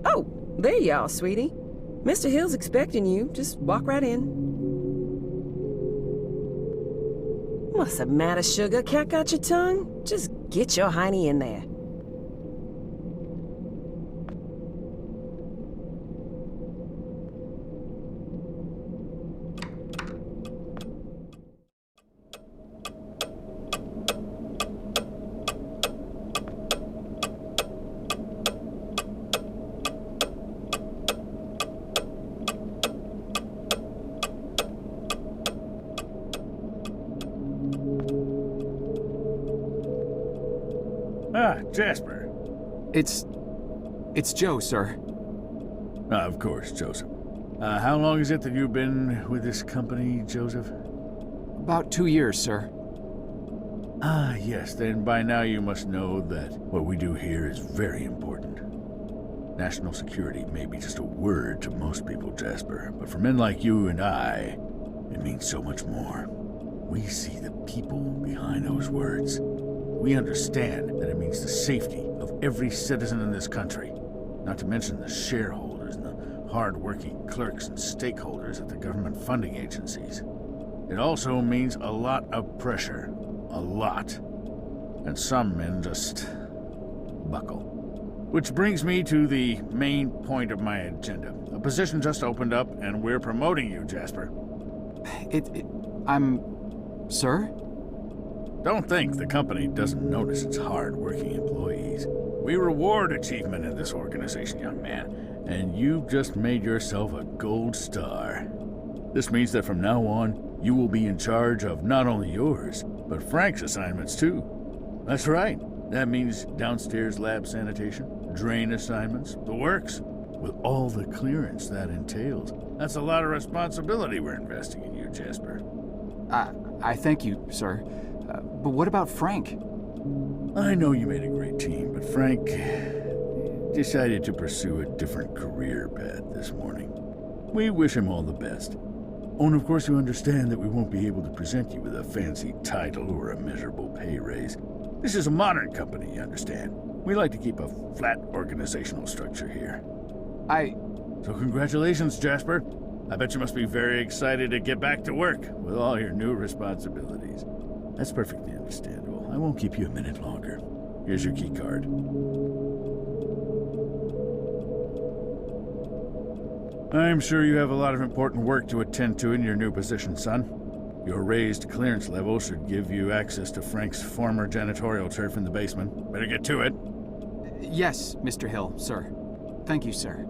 Oh, there you are, sweetie. Mr. Hill's expecting you. Just walk right in. What's the matter, sugar? Cat got your tongue? Just get your hiney in there. Ah, Jasper. It's Joe, sir. Of course, Joseph. How long is it that you've been with this company, Joseph? About 2 years, sir. Ah, yes, then by now you must know that what we do here is very important. National security may be just a word to most people, Jasper, but for men like you and I, it means so much more. We see the people behind those words. We understand that it means the safety of every citizen in this country, not to mention the shareholders and the hard-working clerks and stakeholders at the government funding agencies. It also means a lot of pressure. A lot. And some men just buckle. Which brings me to the main point of my agenda. A position just opened up, and we're promoting you, Jasper. Sir? Don't think the company doesn't notice its hard-working employees. We reward achievement in this organization, young man, and you've just made yourself a gold star. This means that from now on, you will be in charge of not only yours, but Frank's assignments too. That's right. That means downstairs lab sanitation, drain assignments, the works, with all the clearance that entails. That's a lot of responsibility we're investing in you, Jasper. I thank you, sir. But what about Frank? I know you made a great team, but Frank decided to pursue a different career path this morning. We wish him all the best. Oh, and of course you understand that we won't be able to present you with a fancy title or a measurable pay raise. This is a modern company, you understand. We like to keep a flat organizational structure here. So congratulations, Jasper. I bet you must be very excited to get back to work with all your new responsibilities. That's perfectly understandable. I won't keep you a minute longer. Here's your key card. I'm sure you have a lot of important work to attend to in your new position, son. Your raised clearance level should give you access to Frank's former janitorial turf in the basement. Better get to it. Yes, Mr. Hill, sir. Thank you, sir.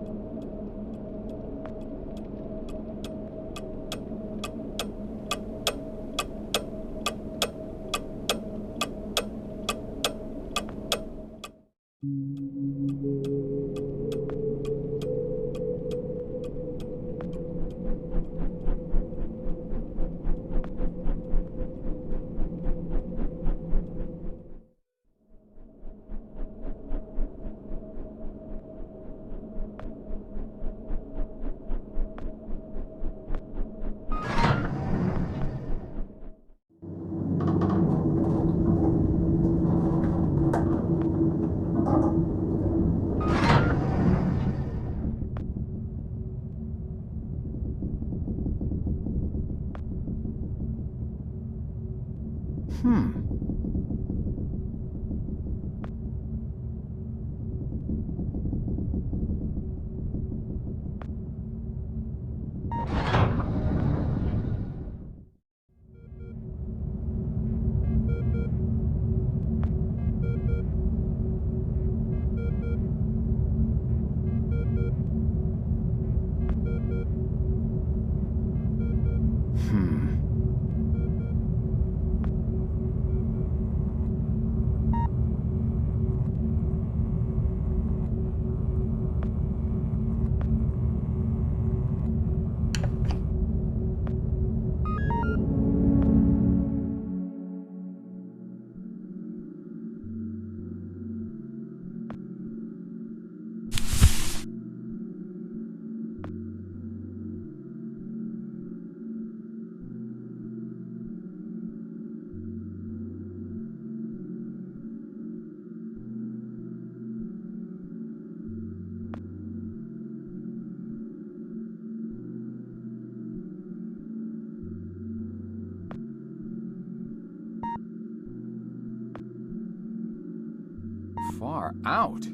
Far out.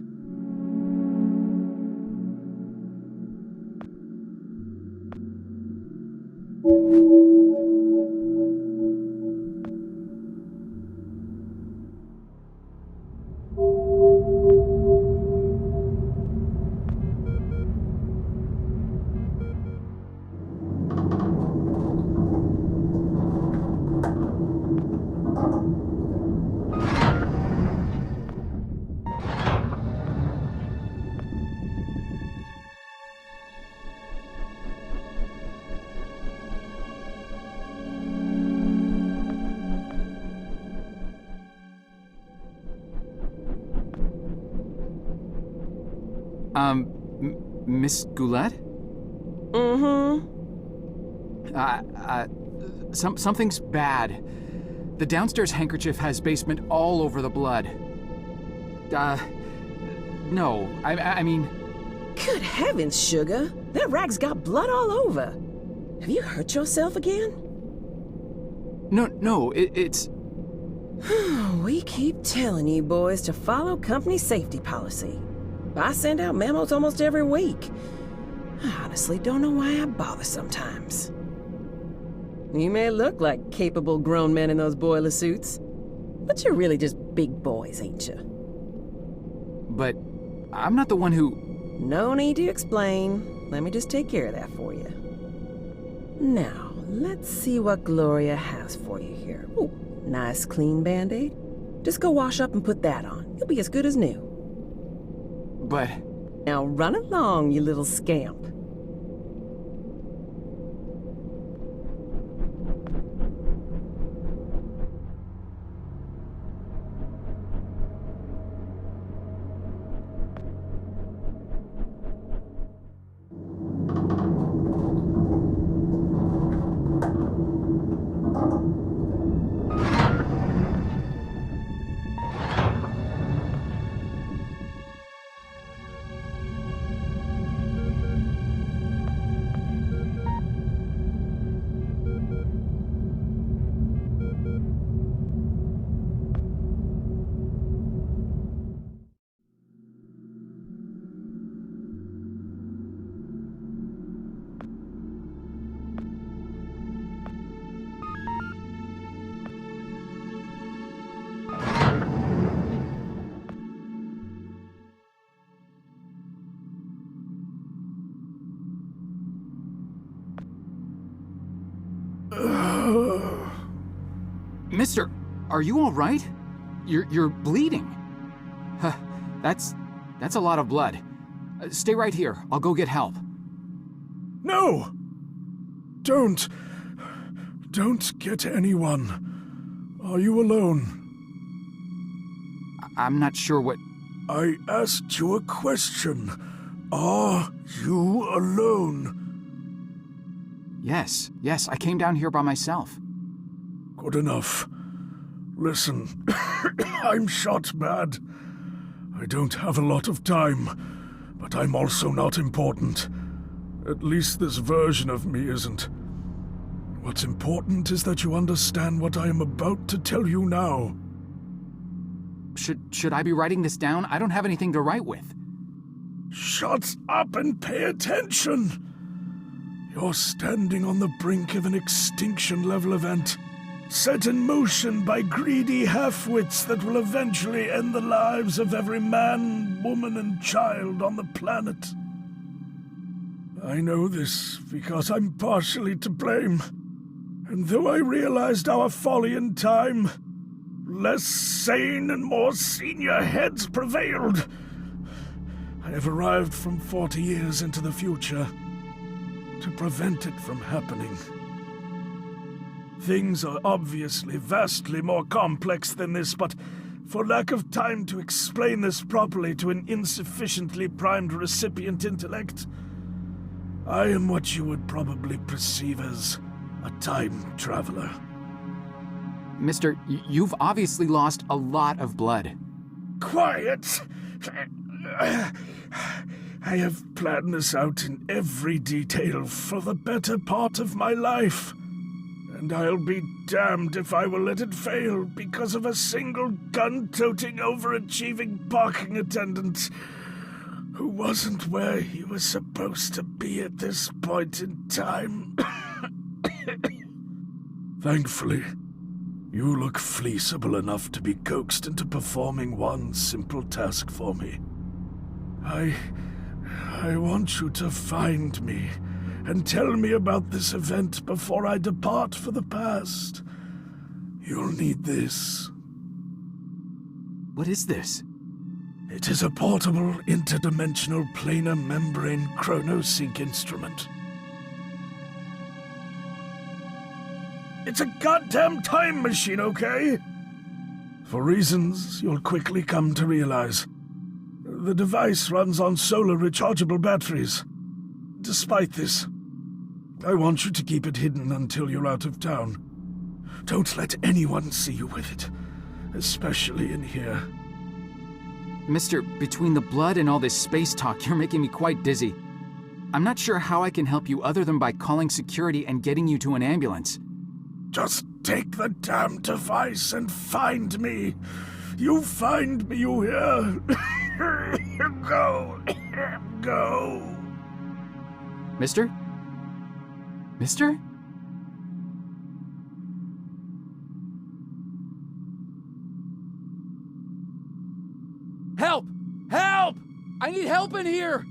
Miss Goulet? Mm-hmm. Something's bad. The downstairs handkerchief has basement all over the blood. No, I mean... Good heavens, Sugar. That rag's got blood all over. Have you hurt yourself again? No, it's... We keep telling you boys to follow company safety policy. I send out memos almost every week. I honestly don't know why I bother sometimes. You may look like capable grown men in those boiler suits, but you're really just big boys, ain't you? But I'm not the one who... No need to explain. Let me just take care of that for you. Now, let's see what Gloria has for you here. Ooh, nice clean Band-Aid. Just go wash up and put that on. You'll be as good as new. But... Now run along, you little scamp. Mister, are you all right? You're bleeding. Huh, that's a lot of blood. Stay right here. I'll go get help. No! Don't get anyone. Are you alone? I'm not sure what... I asked you a question. Are you alone? Yes, I came down here by myself. Good enough. Listen, I'm shot bad. I don't have a lot of time, but I'm also not important. At least this version of me isn't. What's important is that you understand what I am about to tell you now. Should I be writing this down? I don't have anything to write with. Shut up and pay attention! You're standing on the brink of an extinction-level event, set in motion by greedy half-wits that will eventually end the lives of every man, woman, and child on the planet. I know this because I'm partially to blame, and though I realized our folly in time, less sane and more senior heads prevailed. I have arrived from 40 years into the future to prevent it from happening. Things are obviously vastly more complex than this, but for lack of time to explain this properly to an insufficiently primed recipient intellect, I am what you would probably perceive as a time traveler. Mister, you've obviously lost a lot of blood. Quiet! I have planned this out in every detail for the better part of my life. And I'll be damned if I will let it fail because of a single gun-toting, overachieving parking attendant who wasn't where he was supposed to be at this point in time. Thankfully, you look fleeceable enough to be coaxed into performing one simple task for me. I want you to find me and tell me about this event before I depart for the past. You'll need this. What is this? It is a portable, interdimensional planar membrane chronosync instrument. It's a goddamn time machine, okay? For reasons you'll quickly come to realize. The device runs on solar rechargeable batteries. Despite this, I want you to keep it hidden until you're out of town. Don't let anyone see you with it, especially in here. Mister, between the blood and all this space talk, you're making me quite dizzy. I'm not sure how I can help you other than by calling security and getting you to an ambulance. Just take the damn device and find me. You find me, you hear? Go. Go. Mister? Mister? Help! Help! I need help in here!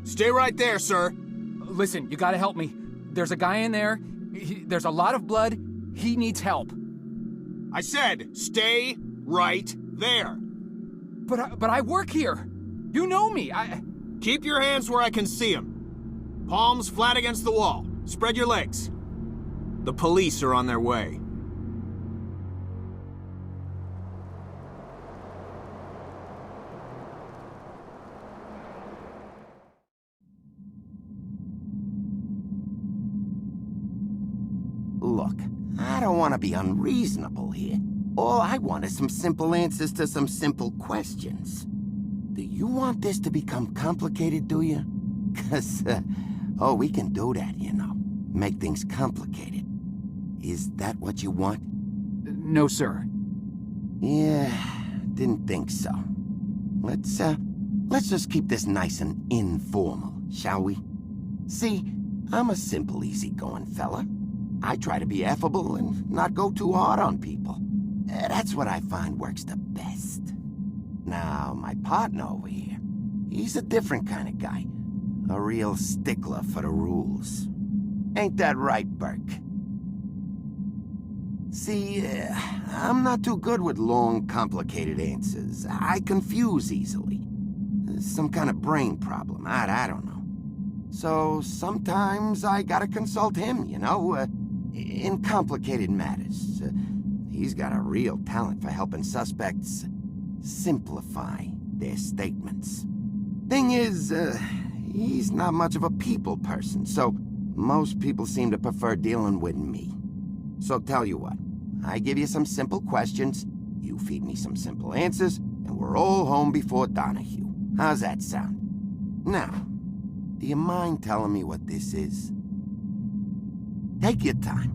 Stay right there, sir. Listen, you gotta help me. There's a guy in there. There's a lot of blood. He needs help. I said, stay right there. But I work here. You know me. Keep your hands where I can see them. Palms flat against the wall. Spread your legs. The police are on their way. Look, I don't want to be unreasonable here. All I want is some simple answers to some simple questions. Do you want this to become complicated, do you? 'Cause, we can do that, you know. Make things complicated. Is that what you want? No, sir. Yeah, didn't think so. Let's just keep this nice and informal, shall we? See, I'm a simple, easygoing fella. I try to be affable and not go too hard on people. That's what I find works the best. Now, my partner over here, he's a different kind of guy. A real stickler for the rules. Ain't that right, Burke? See, I'm not too good with long, complicated answers. I confuse easily. Some kind of brain problem, I don't know. So sometimes I gotta consult him, you know, in complicated matters. He's got a real talent for helping suspects simplify their statements. Thing is, he's not much of a people person, so most people seem to prefer dealing with me. So tell you what, I give you some simple questions, you feed me some simple answers, and we're all home before Donahue. How's that sound? Now, do you mind telling me what this is? Take your time.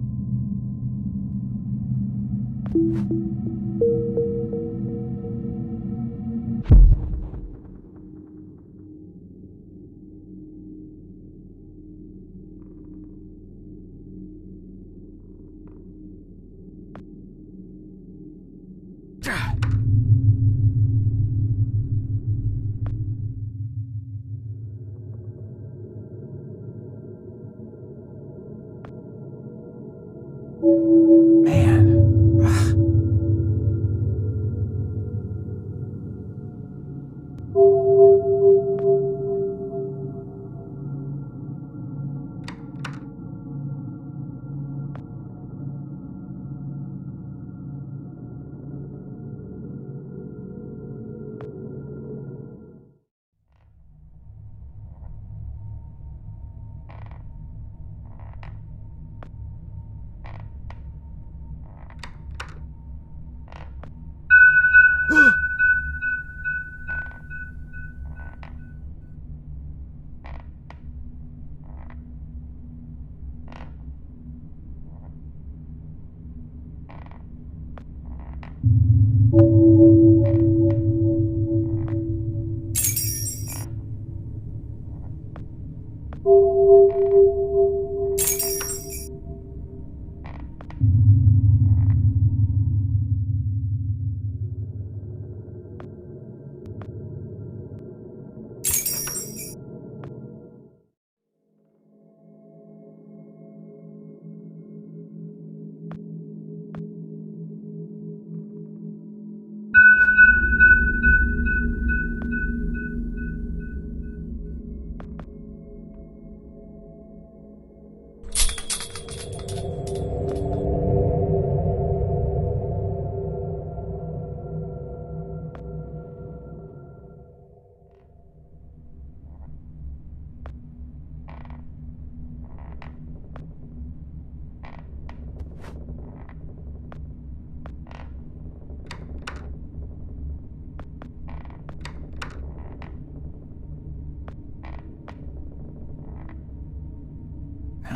Man.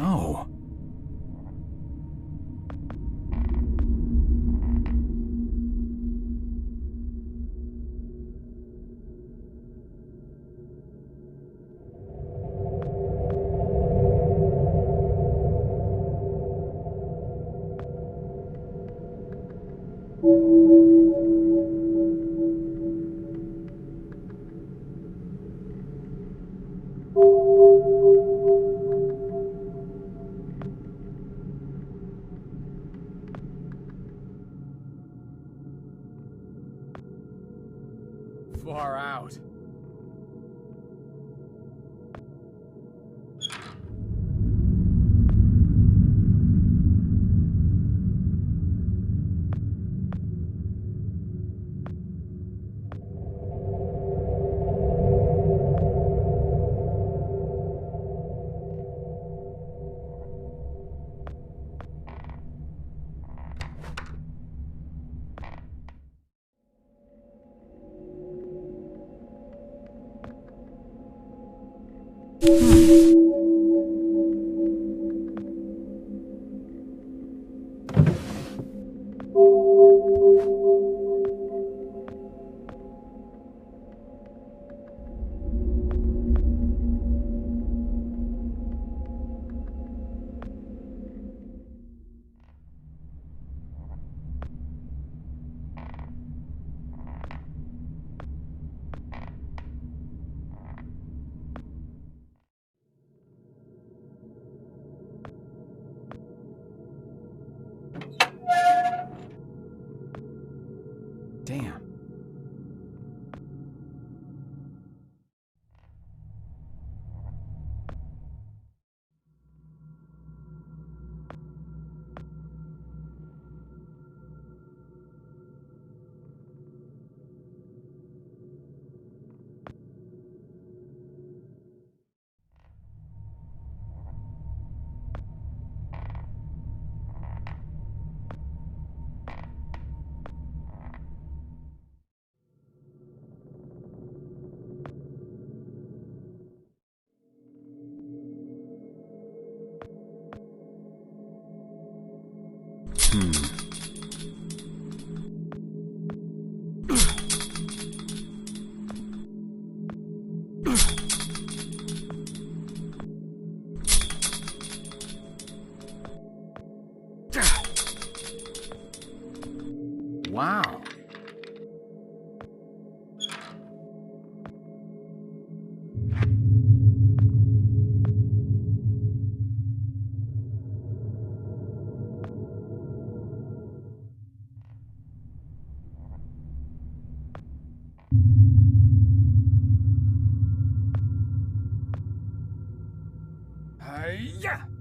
No. Far out. Damn. Wow. Hi-ya!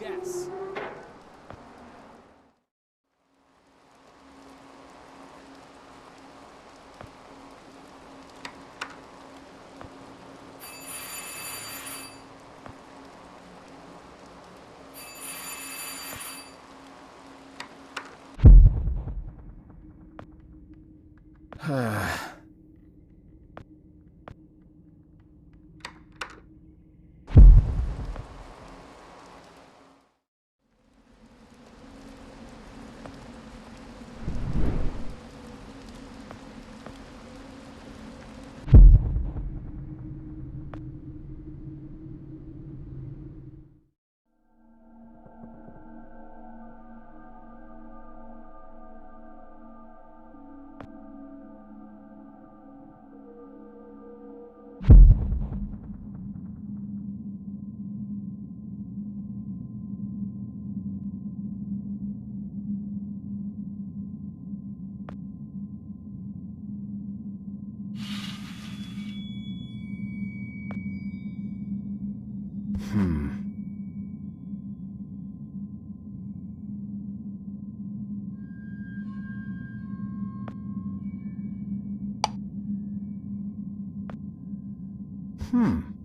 Yes. Man.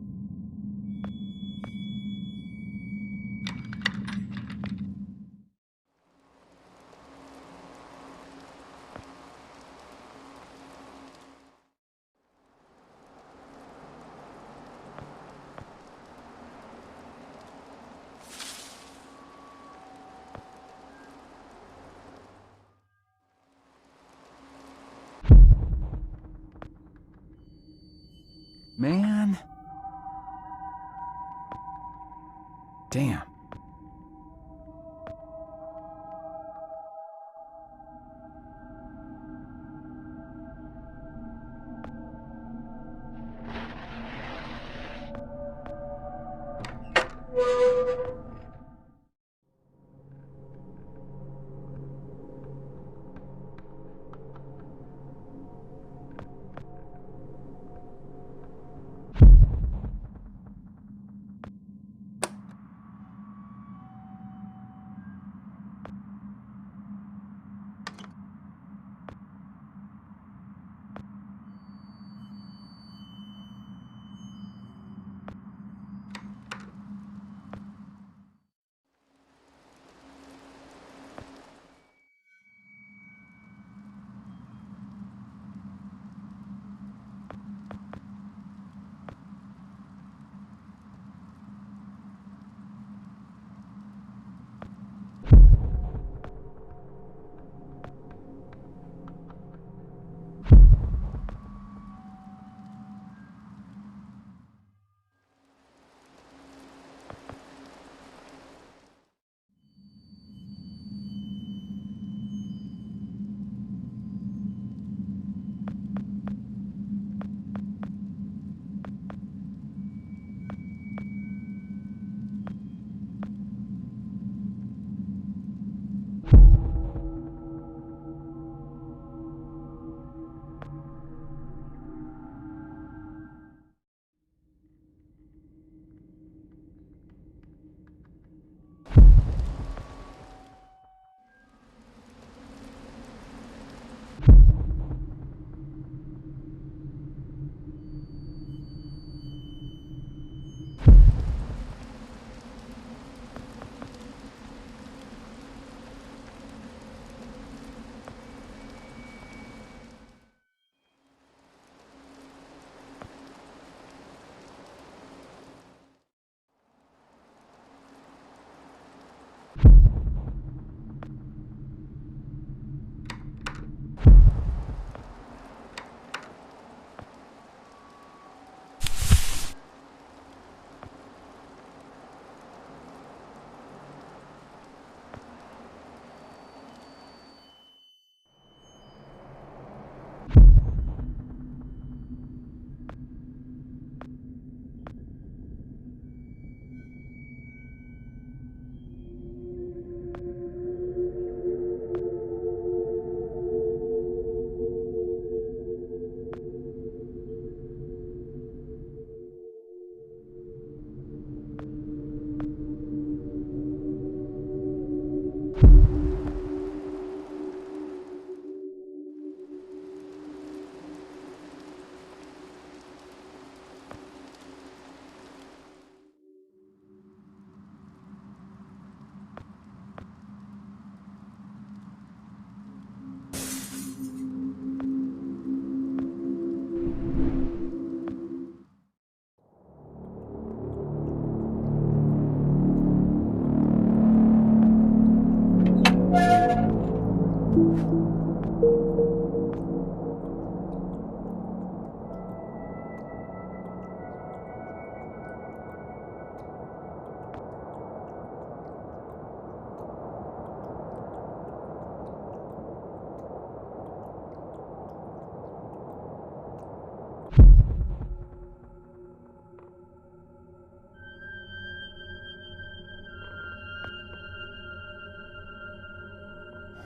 Damn.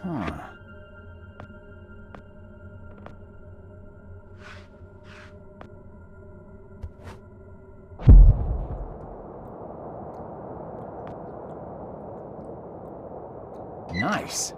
Huh. Nice.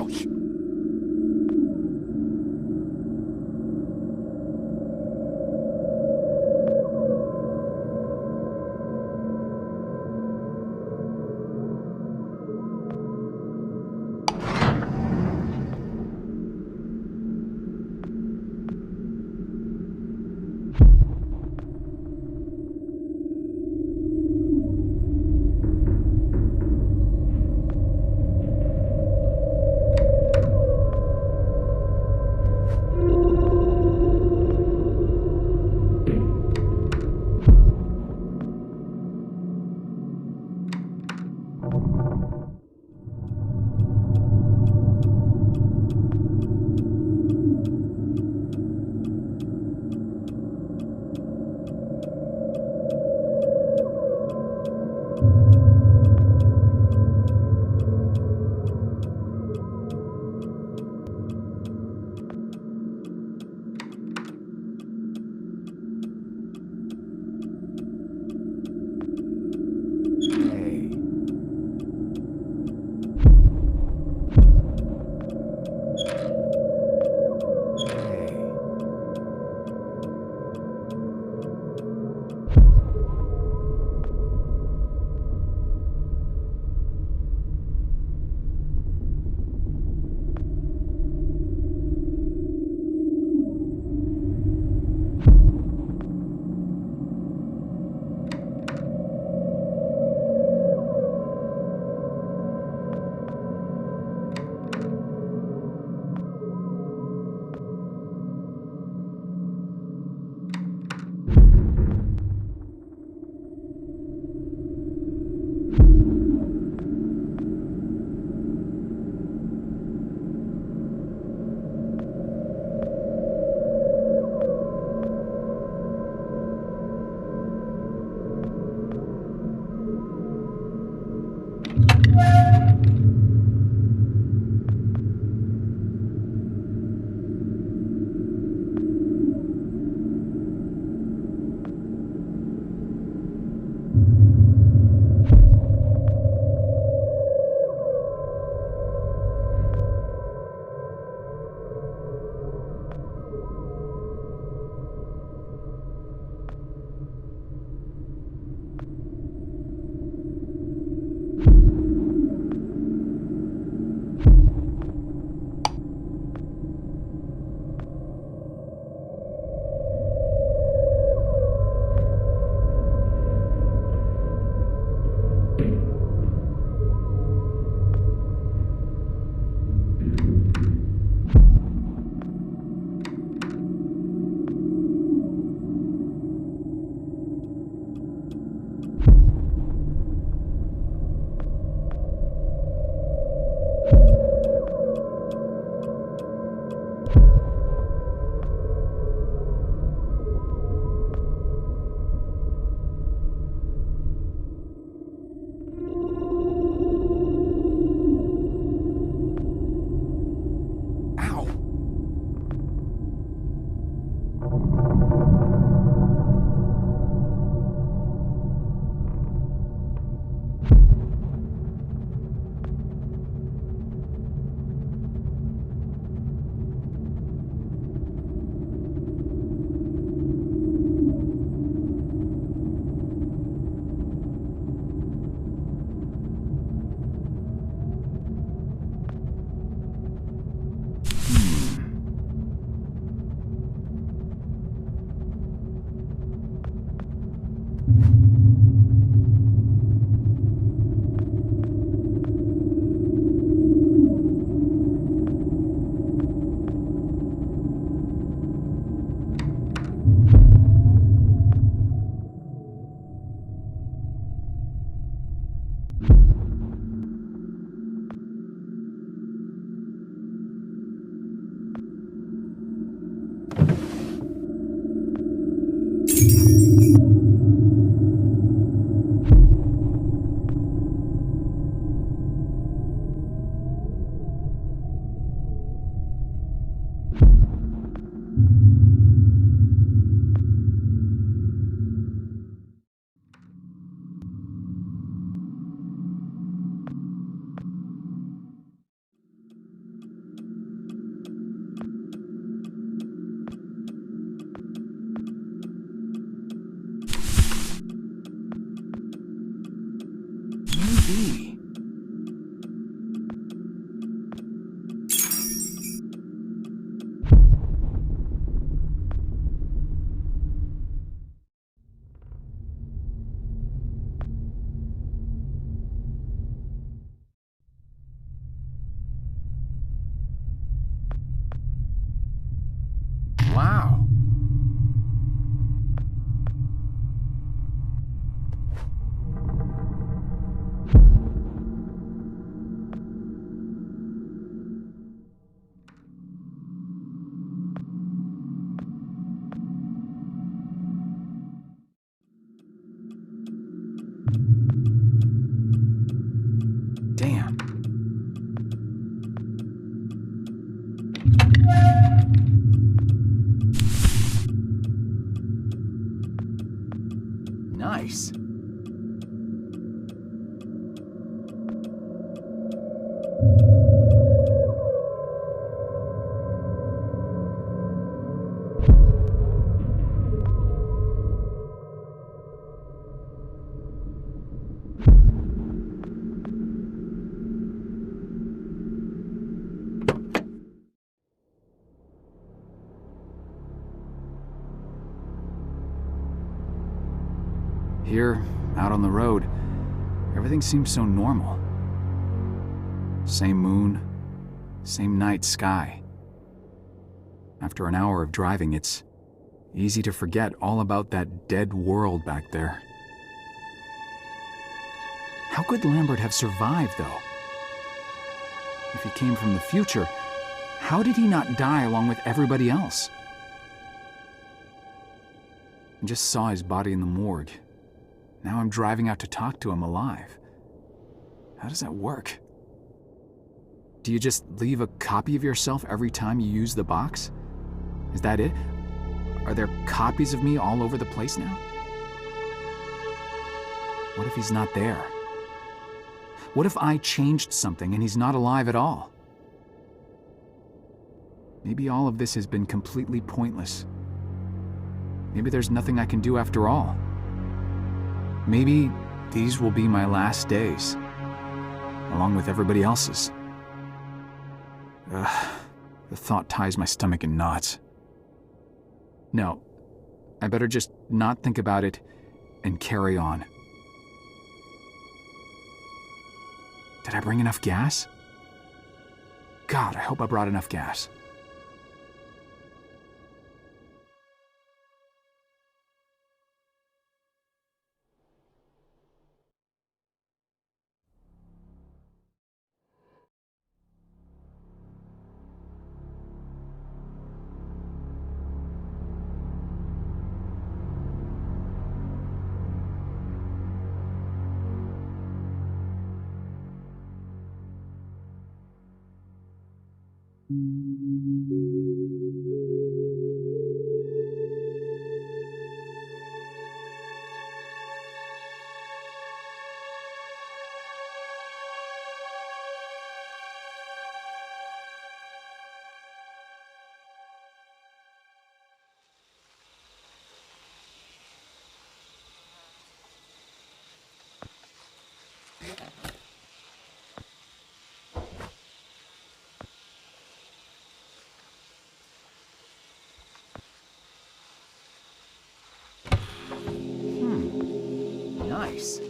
talk. be? Wow. Damn. Nice. Here, out on the road, everything seems so normal. Same moon, same night sky. After an hour of driving, it's easy to forget all about that dead world back there. How could Lambert have survived, though? If he came from the future, how did he not die along with everybody else? I just saw his body in the morgue. Now I'm driving out to talk to him alive. How does that work? Do you just leave a copy of yourself every time you use the box? Is that it? Are there copies of me all over the place now? What if he's not there? What if I changed something and he's not alive at all? Maybe all of this has been completely pointless. Maybe there's nothing I can do after all. Maybe these will be my last days, along with everybody else's. The thought ties my stomach in knots. No, I better just not think about it and carry on. Did I bring enough gas? God, I hope I brought enough gas. Nice.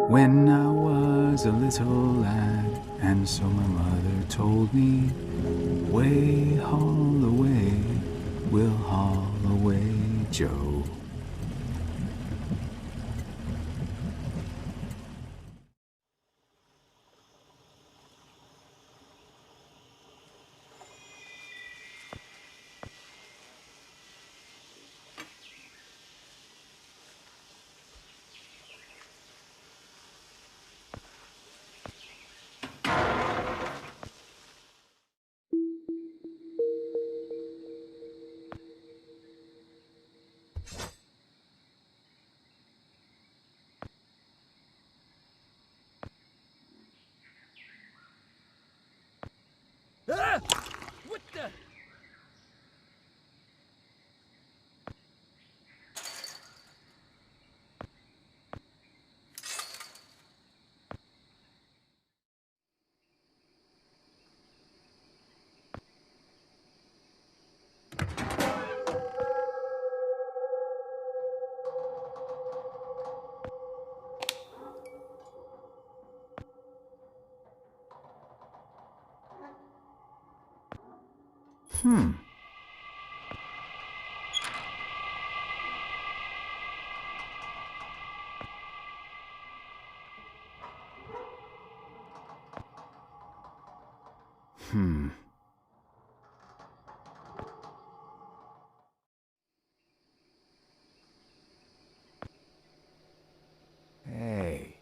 When I was a little lad, and so my mother told me, way all the way, will haul away Joe. Ah! What the? Hmm. Hmm. Hey.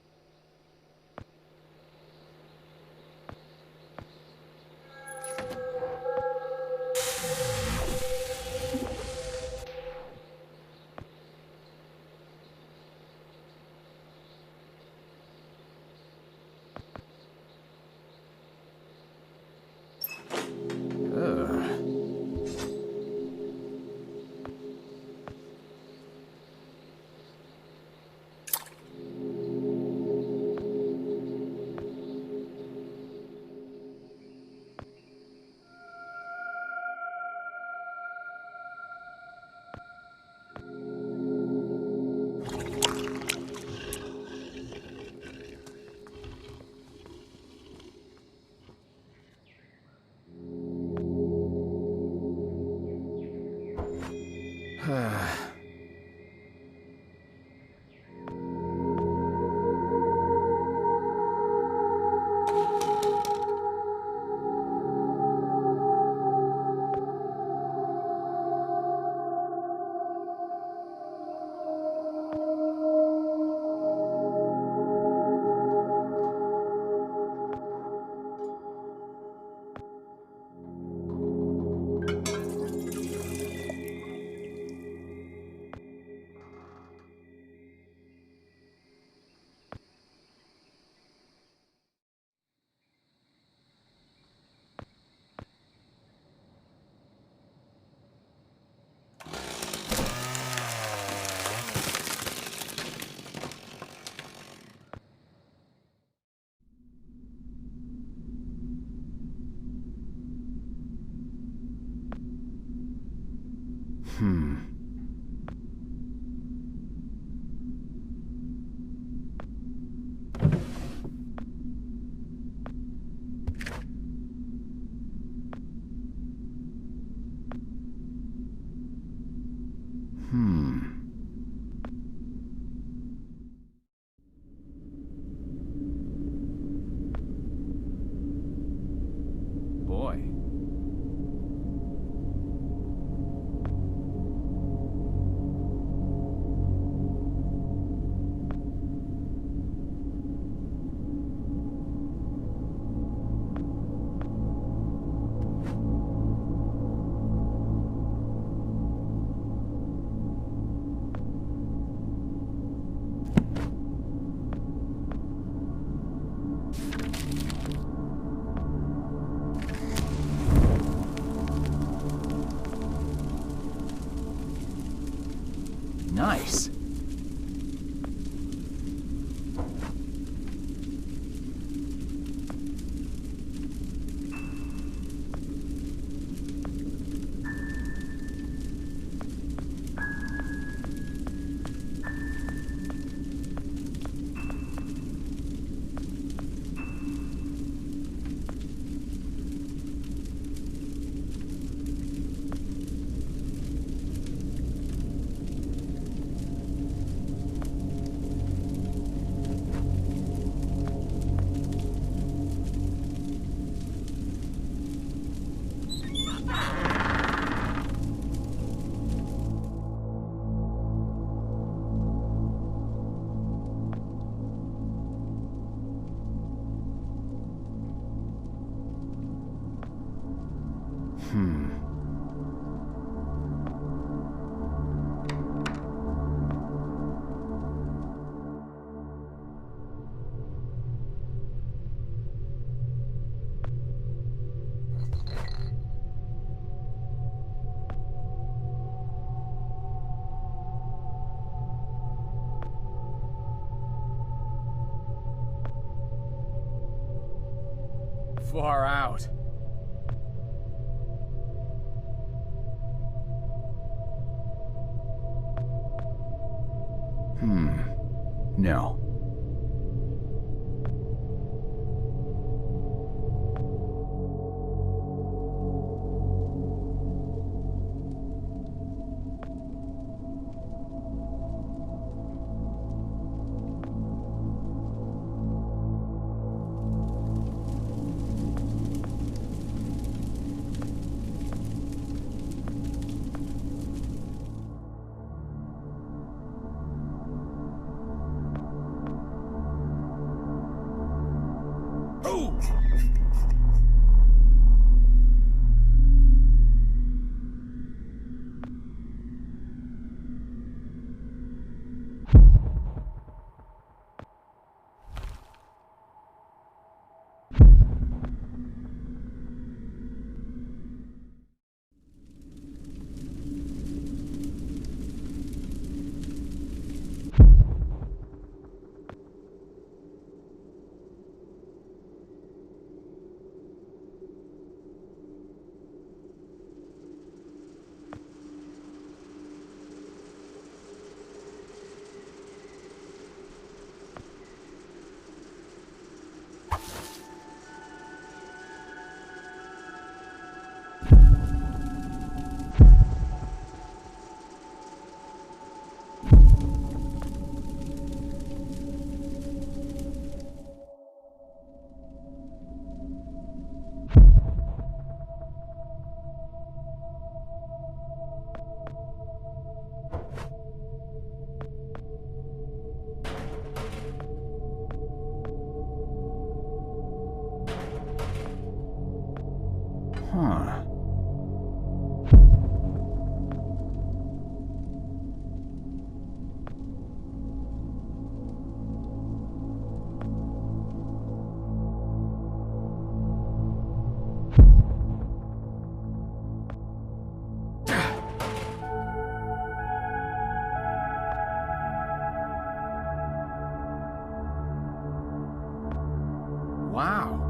Far out. No. Huh. Wow.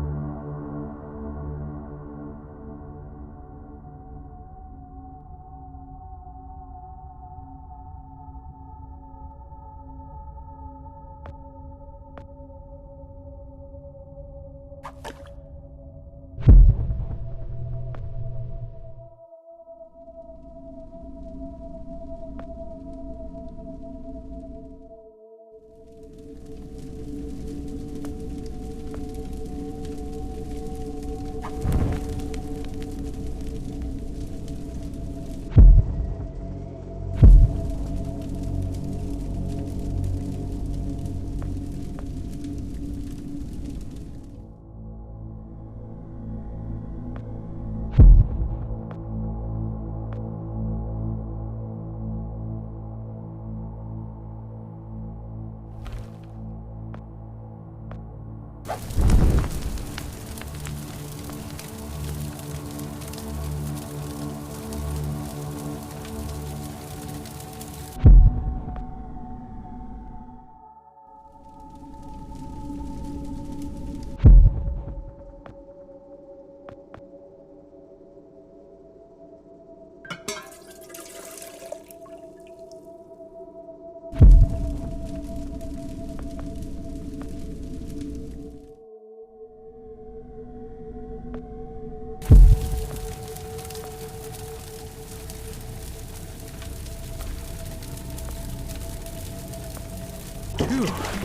Phew.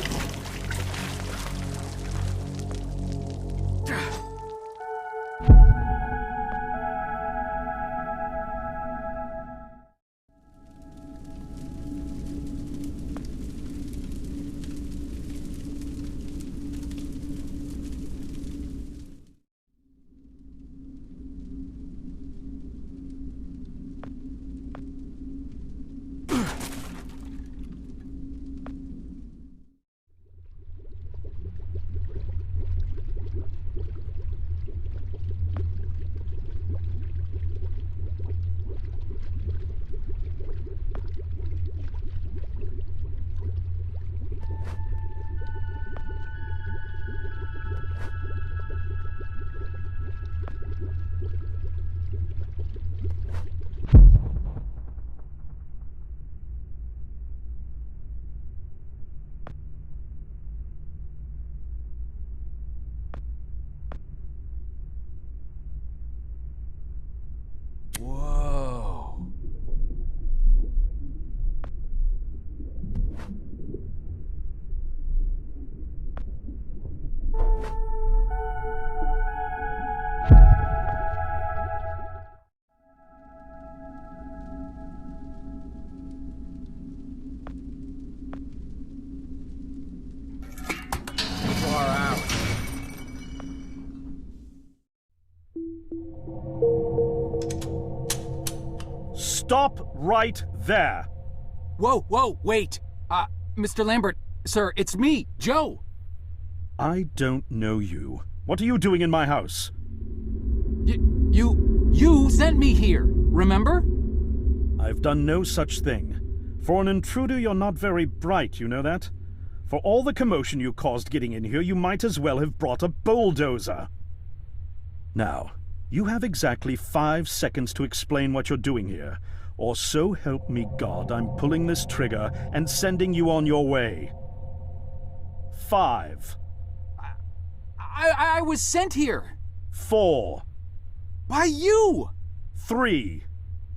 Stop right there! Whoa, wait! Mr. Lambert, sir, it's me, Joe! I don't know you. What are you doing in my house? You sent me here, remember? I've done no such thing. For an intruder, you're not very bright, you know that? For all the commotion you caused getting in here, you might as well have brought a bulldozer. Now, you have exactly 5 seconds to explain what you're doing here, or so help me God, I'm pulling this trigger and sending you on your way. 5. I was sent here. 4. By you! 3.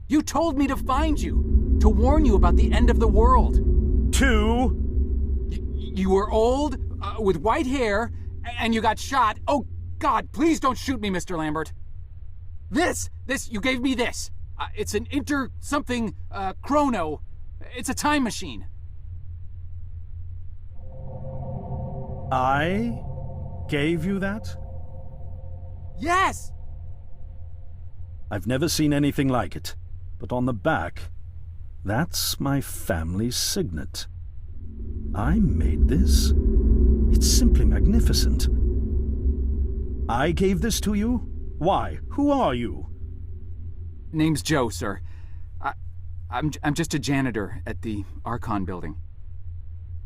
You told me to find you, to warn you about the end of the world. 2. You were old, with white hair, and you got shot. Oh, God, please don't shoot me, Mr. Lambert. This, you gave me this. It's an chrono. It's a time machine. I gave you that? Yes! I've never seen anything like it. But on the back, that's my family's signet. I made this? It's simply magnificent. I gave this to you? Why? Who are you? Name's Joe, sir. I'm just a janitor at the Archon building.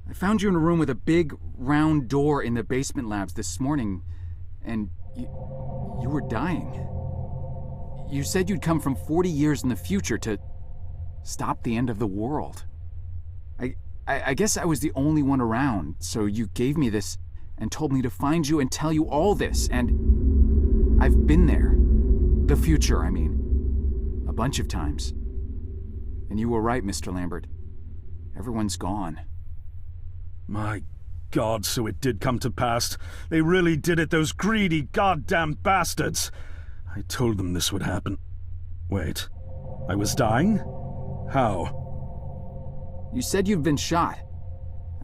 I found you in a room with a big, round door in the basement labs this morning, and you were dying. You said you'd come from 40 years in the future to stop the end of the world. I guess I was the only one around, so you gave me this and told me to find you and tell you all this, and I've been there. The future, I mean. A bunch of times. And you were right, Mr. Lambert. Everyone's gone. My God, so it did come to pass. They really did it, those greedy goddamn bastards. I told them this would happen. Wait, I was dying? How? You said you'd been shot.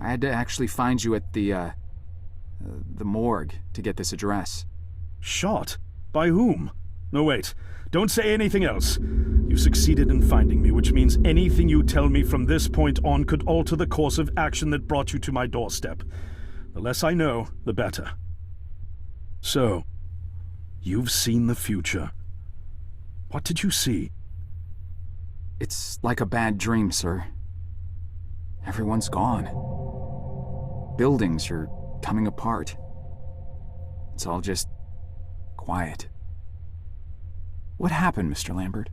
I had to actually find you at the morgue to get this address. Shot? By whom? No, wait. Don't say anything else. You succeeded in finding me, which means anything you tell me from this point on could alter the course of action that brought you to my doorstep. The less I know, the better. So, you've seen the future. What did you see? It's like a bad dream, sir. Everyone's gone. Buildings are coming apart. It's all just quiet. What happened, Mr. Lambert?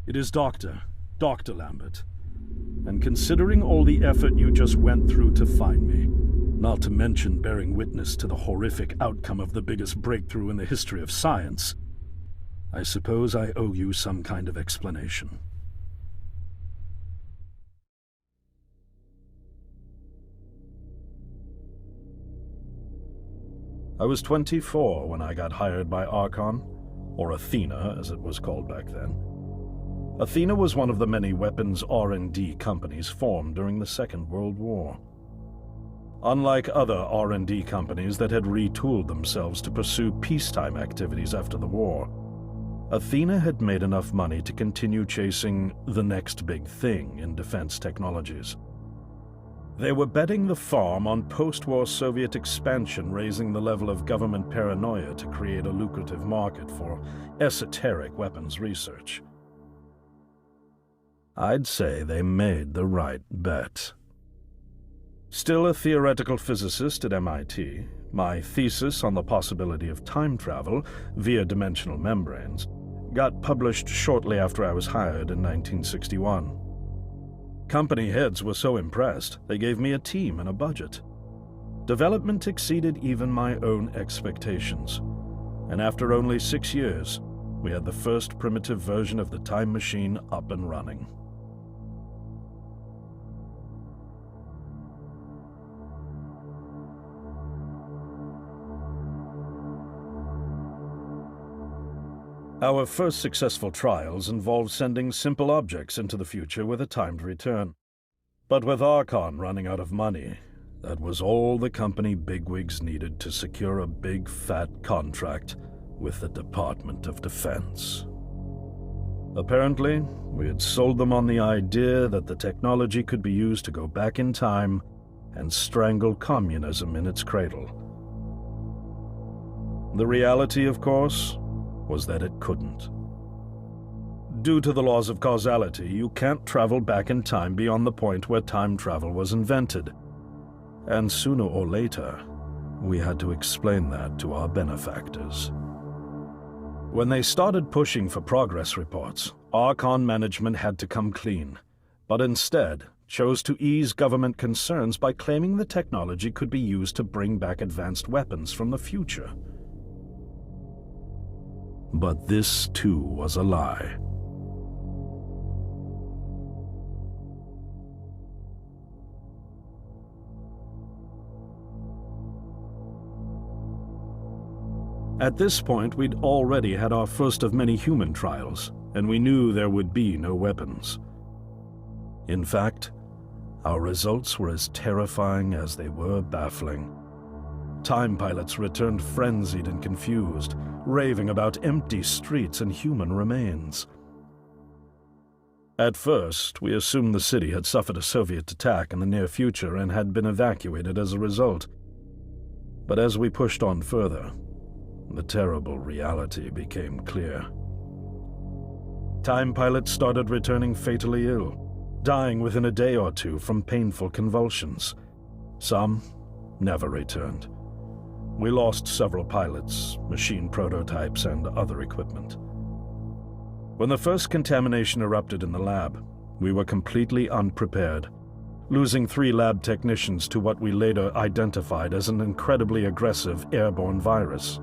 It is Dr. Lambert. And considering all the effort you just went through to find me, not to mention bearing witness to the horrific outcome of the biggest breakthrough in the history of science, I suppose I owe you some kind of explanation. I was 24 when I got hired by Archon, or Athena as it was called back then. Athena was one of the many weapons R&D companies formed during the Second World War. Unlike other R&D companies that had retooled themselves to pursue peacetime activities after the war, Athena had made enough money to continue chasing the next big thing in defense technologies. They were betting the farm on post-war Soviet expansion, raising the level of government paranoia to create a lucrative market for esoteric weapons research. I'd say they made the right bet. Still a theoretical physicist at MIT, my thesis on the possibility of time travel via dimensional membranes got published shortly after I was hired in 1961. Company heads were so impressed, they gave me a team and a budget. Development exceeded even my own expectations, and after only 6 years, we had the first primitive version of the time machine up and running. Our first successful trials involved sending simple objects into the future with a timed return. But with Archon running out of money, that was all the company bigwigs needed to secure a big fat contract with the Department of Defense. Apparently, we had sold them on the idea that the technology could be used to go back in time and strangle communism in its cradle. The reality, of course, was that it couldn't. Due to the laws of causality, you can't travel back in time beyond the point where time travel was invented. And sooner or later, we had to explain that to our benefactors. When they started pushing for progress reports, Archon management had to come clean, but instead chose to ease government concerns by claiming the technology could be used to bring back advanced weapons from the future. But this, too, was a lie. At this point, we'd already had our first of many human trials, and we knew there would be no weapons. In fact, our results were as terrifying as they were baffling. Time pilots returned frenzied and confused, raving about empty streets and human remains. At first, we assumed the city had suffered a Soviet attack in the near future and had been evacuated as a result. But as we pushed on further, the terrible reality became clear. Time pilots started returning fatally ill, dying within a day or two from painful convulsions. Some never returned. We lost several pilots, machine prototypes, and other equipment. When the first contamination erupted in the lab, we were completely unprepared, losing 3 lab technicians to what we later identified as an incredibly aggressive airborne virus.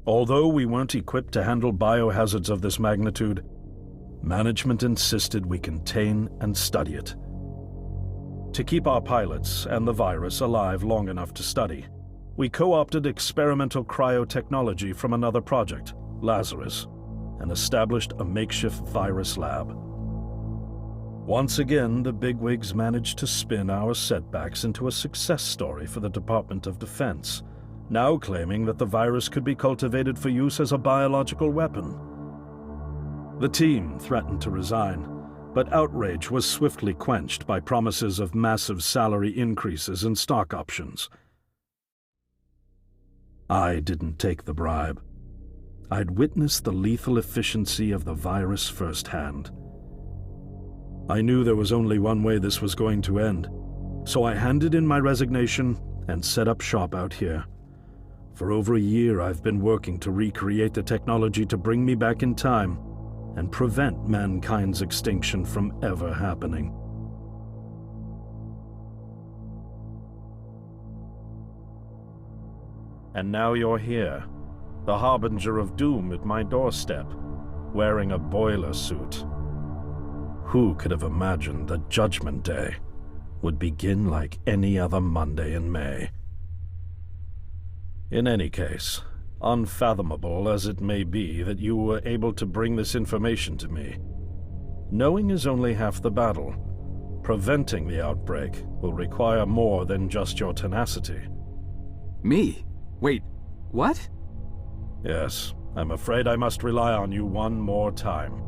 Although we weren't equipped to handle biohazards of this magnitude, management insisted we contain and study it. To keep our pilots and the virus alive long enough to study, we co-opted experimental cryotechnology from another project, Lazarus, and established a makeshift virus lab. Once again, the bigwigs managed to spin our setbacks into a success story for the Department of Defense, now claiming that the virus could be cultivated for use as a biological weapon. The team threatened to resign, but outrage was swiftly quenched by promises of massive salary increases and stock options. I didn't take the bribe. I'd witnessed the lethal efficiency of the virus firsthand. I knew there was only one way this was going to end, so I handed in my resignation and set up shop out here. For over a year, I've been working to recreate the technology to bring me back in time and prevent mankind's extinction from ever happening. And now you're here, the harbinger of doom at my doorstep, wearing a boiler suit. Who could have imagined that Judgment Day would begin like any other Monday in May? In any case, unfathomable as it may be that you were able to bring this information to me, knowing is only half the battle. Preventing the outbreak will require more than just your tenacity. Me? Wait, what? Yes, I'm afraid I must rely on you one more time.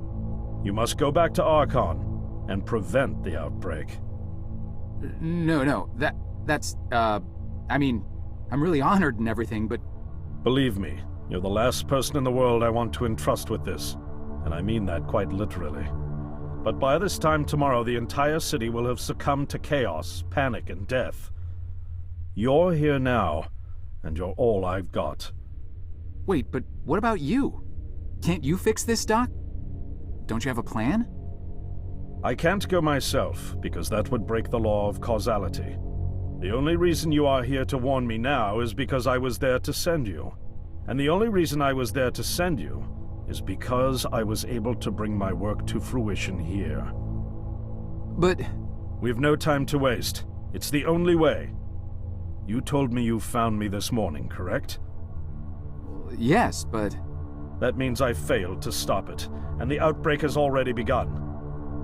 You must go back to Archon and prevent the outbreak. No, that's, I mean, I'm really honored and everything, but... Believe me, you're the last person in the world I want to entrust with this, and I mean that quite literally. But by this time tomorrow, the entire city will have succumbed to chaos, panic, and death. You're here now, and you're all I've got. Wait, but what about you? Can't you fix this, Doc? Don't you have a plan? I can't go myself, because that would break the law of causality. The only reason you are here to warn me now is because I was there to send you. And the only reason I was there to send you is because I was able to bring my work to fruition here. But... We've no time to waste. It's the only way. You told me you found me this morning, correct? Yes, but... That means I failed to stop it, and the outbreak has already begun.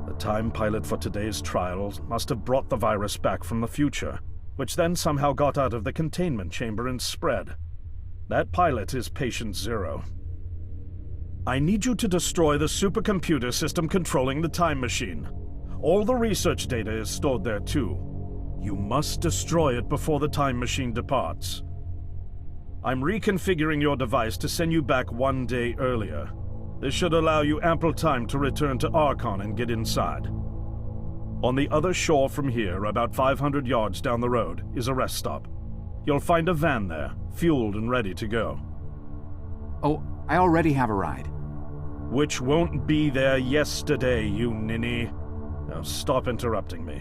The time pilot for today's trial must have brought the virus back from the future, which then somehow got out of the containment chamber and spread. That pilot is Patient Zero. I need you to destroy the supercomputer system controlling the time machine. All the research data is stored there too. You must destroy it before the time machine departs. I'm reconfiguring your device to send you back 1 day earlier. This should allow you ample time to return to Archon and get inside. On the other shore from here, about 500 yards down the road, is a rest stop. You'll find a van there, fueled and ready to go. Oh, I already have a ride. Which won't be there yesterday, you ninny. Now stop interrupting me.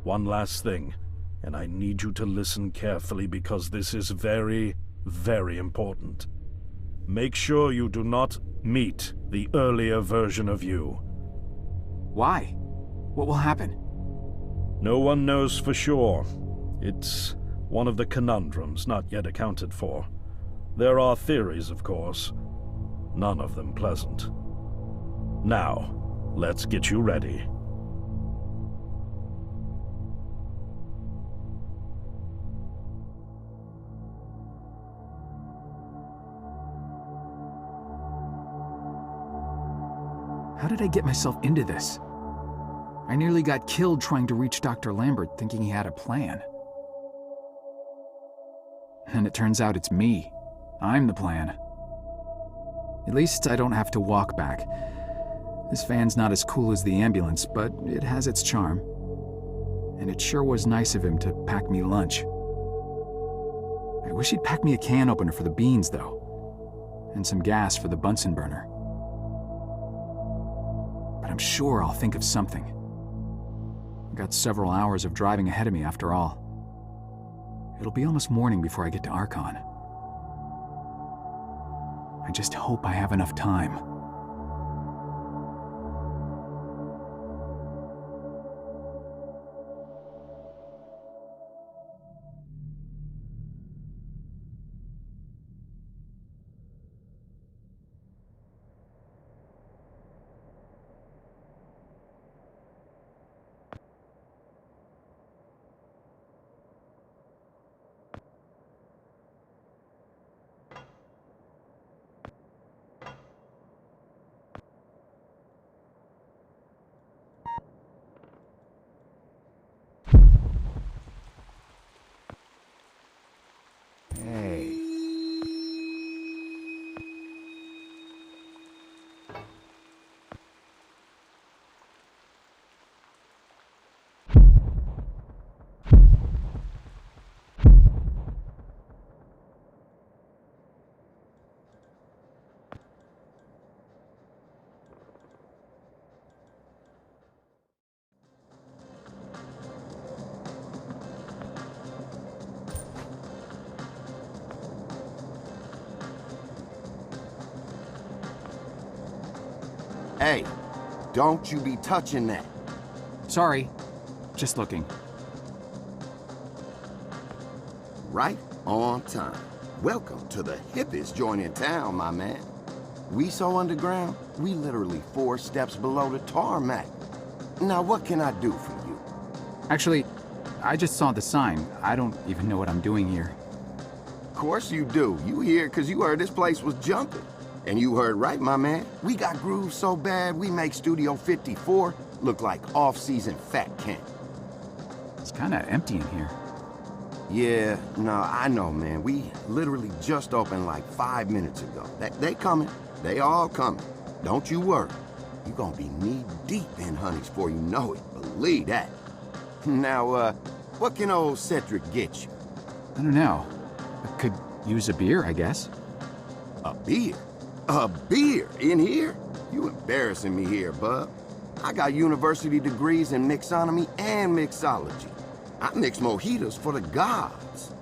One last thing, and I need you to listen carefully because this is very, very important. Make sure you do not meet the earlier version of you. Why? What will happen? No one knows for sure. It's one of the conundrums not yet accounted for. There are theories, of course. None of them pleasant. Now, let's get you ready. How did I get myself into this? I nearly got killed trying to reach Dr. Lambert thinking he had a plan. And it turns out it's me. I'm the plan. At least I don't have to walk back. This van's not as cool as the ambulance, but it has its charm. And it sure was nice of him to pack me lunch. I wish he'd pack me a can opener for the beans, though. And some gas for the Bunsen burner. But I'm sure I'll think of something. I've got several hours of driving ahead of me after all. It'll be almost morning before I get to Archon. I just hope I have enough time. Hey, don't you be touching that. Sorry, just looking. Right on time. Welcome to the hippest joint in town, my man. We so underground, we literally 4 steps below the tarmac. Now what can I do for you? Actually, I just saw the sign. I don't even know what I'm doing here. Of course you do. You here because you heard this place was jumping. And you heard right, my man. We got grooves so bad, we make Studio 54 look like off-season fat camp. It's kinda empty in here. Yeah, no, I know, man. We literally just opened like 5 minutes ago. They coming. They all coming. Don't you worry. You gonna be knee-deep in honeys before you know it. Believe that. Now, what can old Cedric get you? I don't know. I could use a beer, I guess. A beer? A beer in here? You embarrassing me here, bub. I got university degrees in mixonomy and mixology. I mix mojitos for the gods.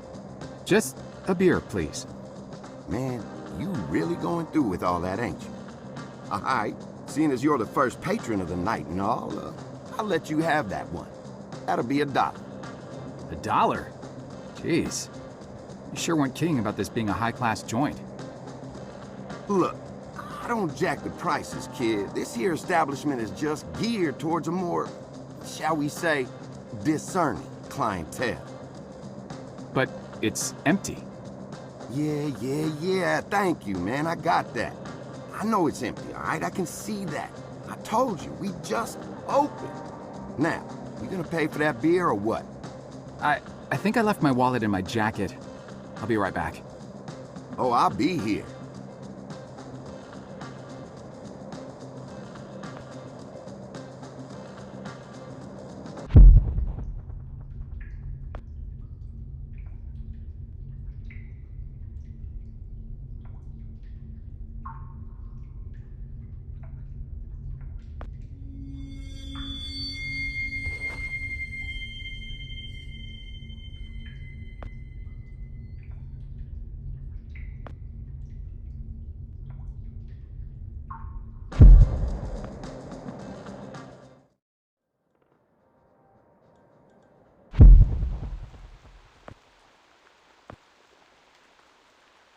Just a beer, please. Man, you really going through with all that, ain't you? All right, seeing as you're the first patron of the night and all, I'll let you have that one. That'll be $1. $1? Jeez. You sure weren't kidding about this being a high-class joint. Look, I don't jack the prices, kid. This here establishment is just geared towards a more, shall we say, discerning clientele. But it's empty. Yeah. Thank you, man. I got that. I know it's empty, all right? I can see that. I told you, we just opened. Now, you gonna pay for that beer or what? I think I left my wallet in my jacket. I'll be right back. Oh, I'll be here.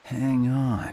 Hang on.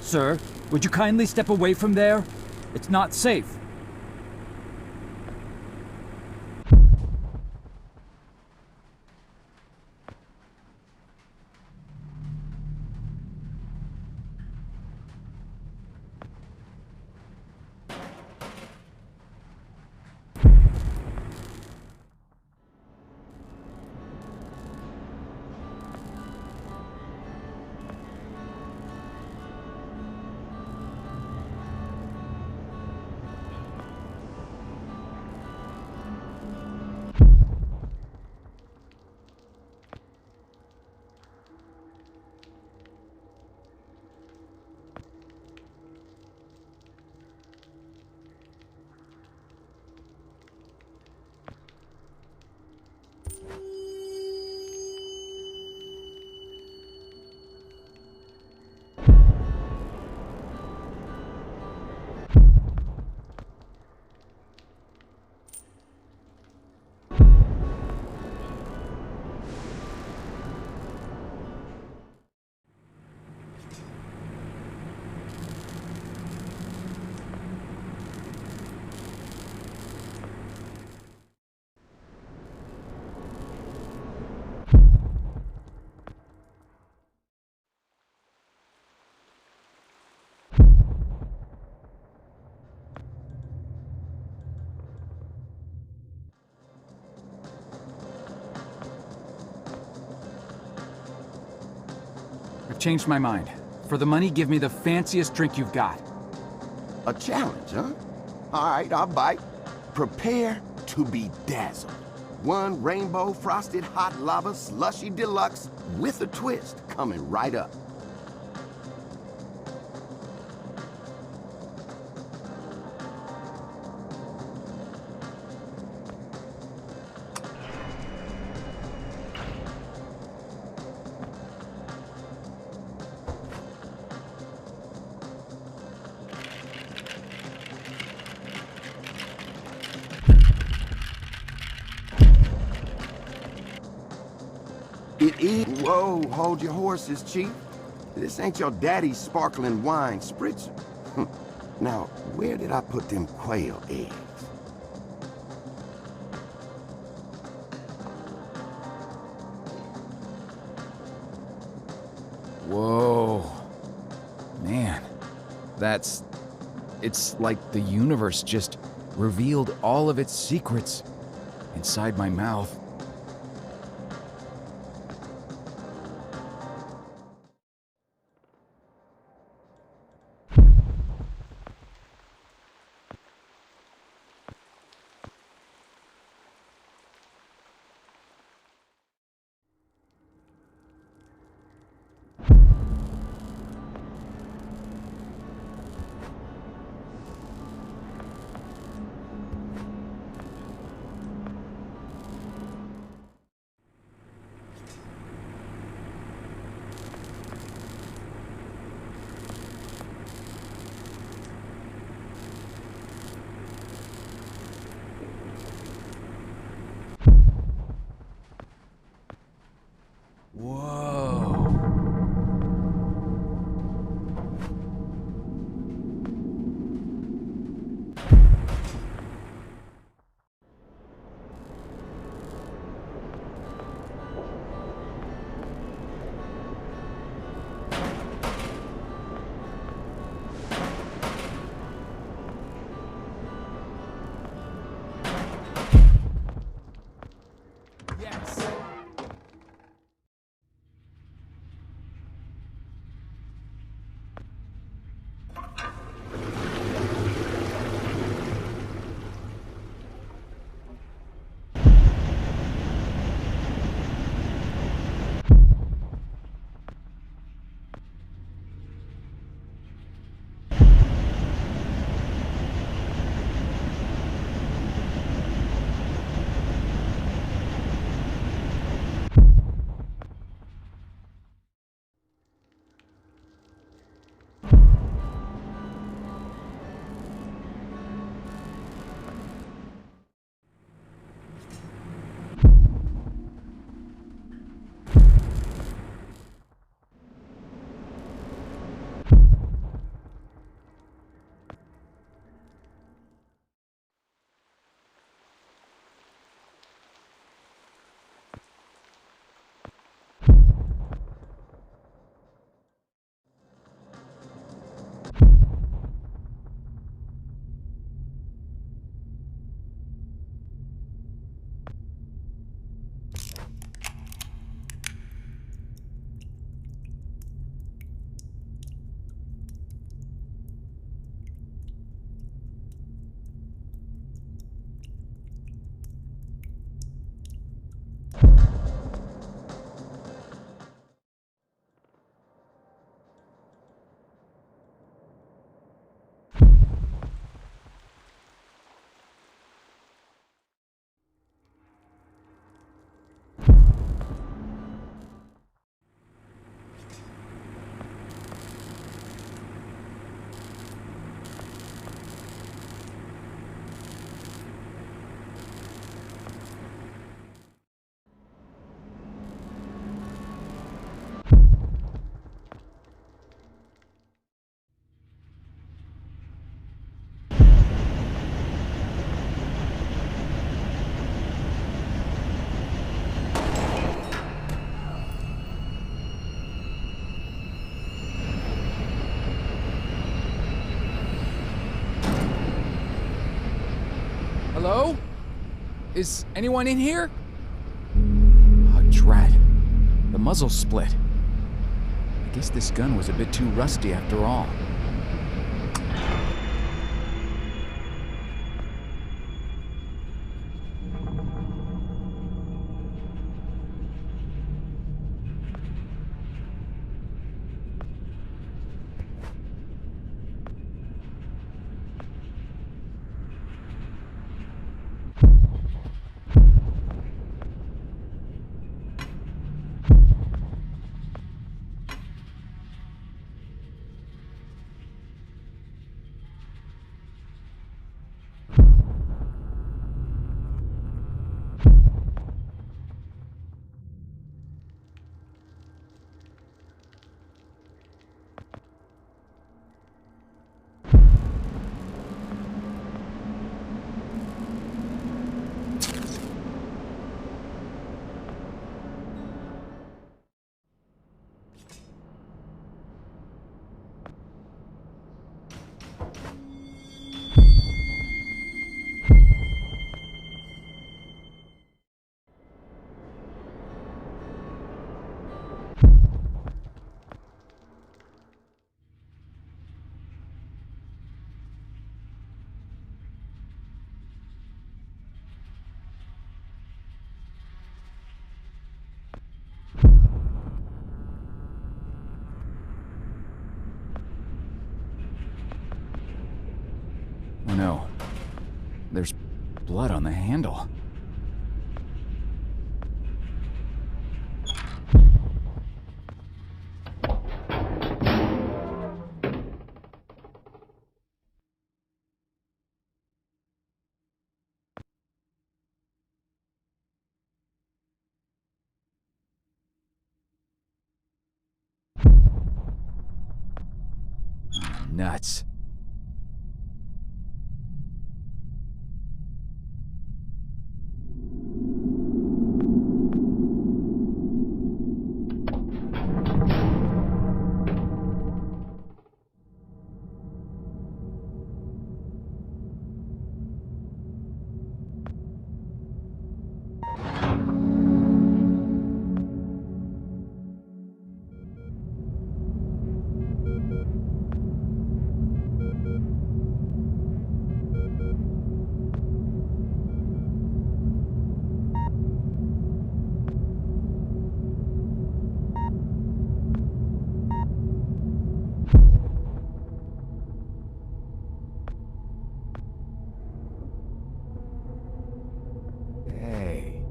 Sir, would you kindly step away from there? It's not safe. I've changed my mind. For the money, give me the fanciest drink you've got. A challenge, huh? All right, I'll bite. Prepare to be dazzled. One rainbow frosted hot lava slushy deluxe with a twist coming right up. It is. Whoa, hold your horses, Chief. This ain't your daddy's sparkling wine spritzer. Now, where did I put them quail eggs? Whoa. Man, it's like the universe just revealed all of its secrets inside my mouth. Hello? Is anyone in here? Oh, drat. The muzzle's split. I guess this gun was a bit too rusty after all. Oh no. There's blood on the handle. Nuts. Hey.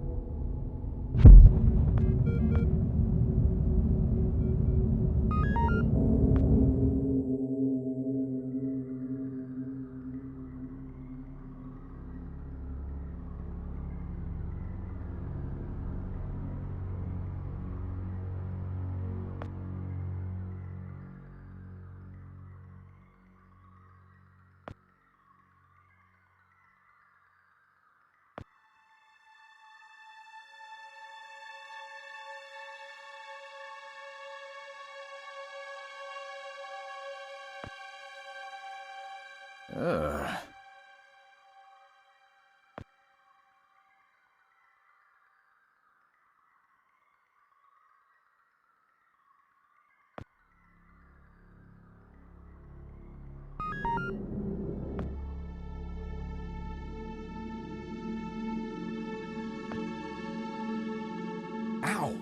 Ugh. Ow.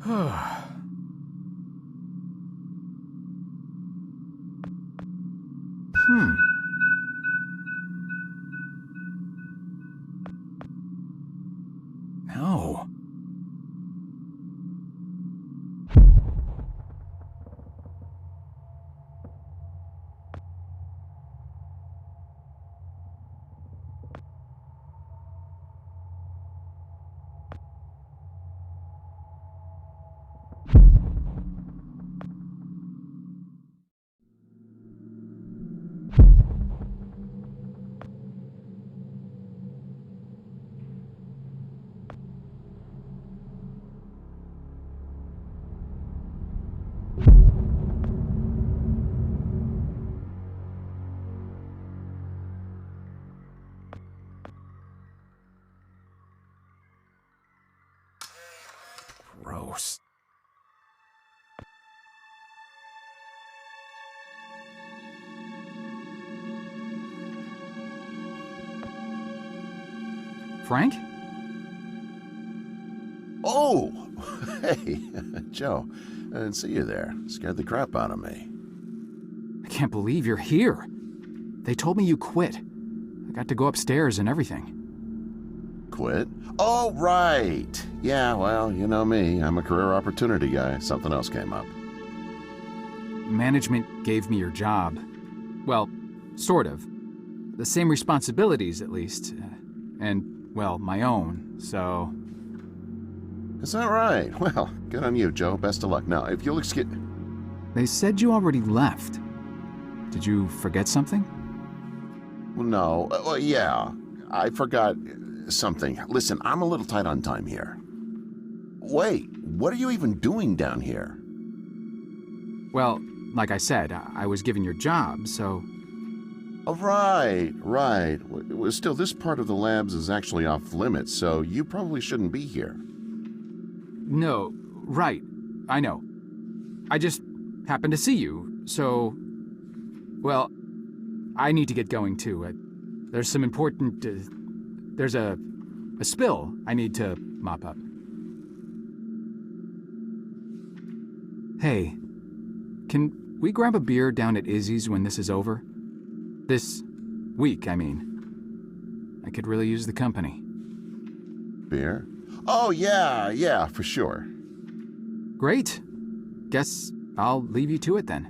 No. Gross. Frank? Oh! Hey, Joe. I didn't see you there. Scared the crap out of me. I can't believe you're here. They told me you quit. I got to go upstairs and everything. Quit? Oh, right! Yeah, well, you know me. I'm a career opportunity guy. Something else came up. Management gave me your job. Well, sort of. The same responsibilities, at least. And, well, my own, so... Is that right? Well, good on you, Joe. Best of luck. Now, if you'll excuse... They said you already left. Did you forget something? Well, no. Well, yeah. I forgot something. Listen, I'm a little tight on time here. Wait, what are you even doing down here? Well, like I said, I was given your job, so... Oh, right. Well, still, this part of the labs is actually off limits, so you probably shouldn't be here. No, right. I know. I just happened to see you, so... Well, I need to get going, too. There's some important... there's a spill I need to mop up. Hey, can we grab a beer down at Izzy's when this is over? This week, I mean. I could really use the company. Beer? Oh, yeah, for sure. Great. Guess I'll leave you to it then.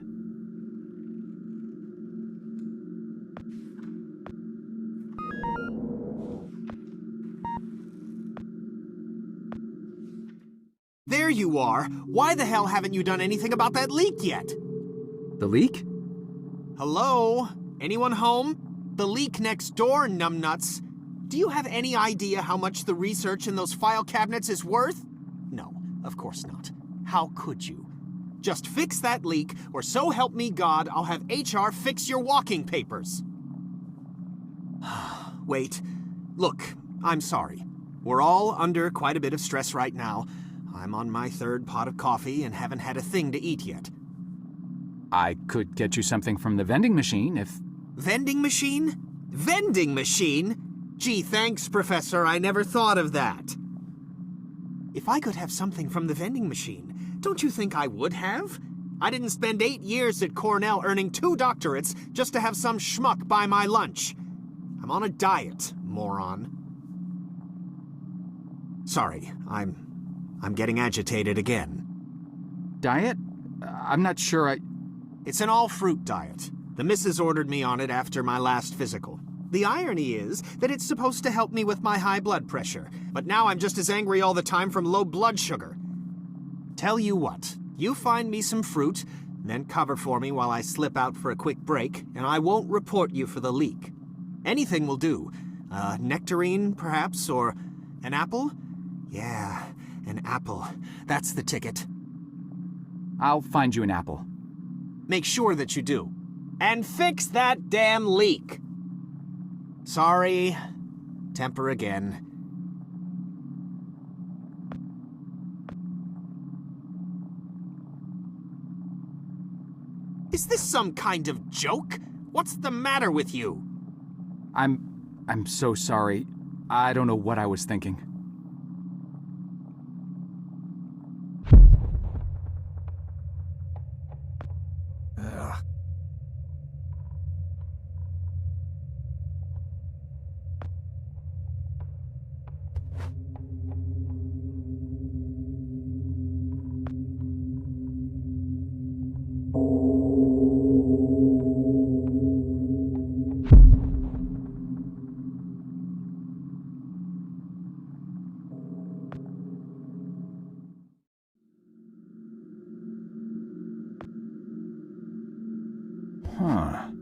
There you are. Why the hell haven't you done anything about that leak yet? The leak? Hello? Anyone home? The leak next door, numbnuts. Do you have any idea how much the research in those file cabinets is worth? No, of course not. How could you? Just fix that leak, or so help me God, I'll have HR fix your walking papers. Wait. Look, I'm sorry. We're all under quite a bit of stress right now. I'm on my third pot of coffee and haven't had a thing to eat yet. I could get you something from the vending machine if... Vending machine? Vending machine? Gee, thanks, Professor. I never thought of that. If I could have something from the vending machine, don't you think I would have? I didn't spend 8 years at Cornell earning 2 doctorates just to have some schmuck buy my lunch. I'm on a diet, moron. Sorry, I'm getting agitated again. Diet? I'm not sure It's an all-fruit diet. The missus ordered me on it after my last physical. The irony is that it's supposed to help me with my high blood pressure, but now I'm just as angry all the time from low blood sugar. Tell you what, you find me some fruit, then cover for me while I slip out for a quick break, and I won't report you for the leak. Anything will do. Nectarine, perhaps, or an apple? Yeah, an apple. That's the ticket. I'll find you an apple. Make sure that you do. And fix that damn leak! Sorry. Temper again. Is this some kind of joke? What's the matter with you? I'm so sorry. I don't know what I was thinking. Huh.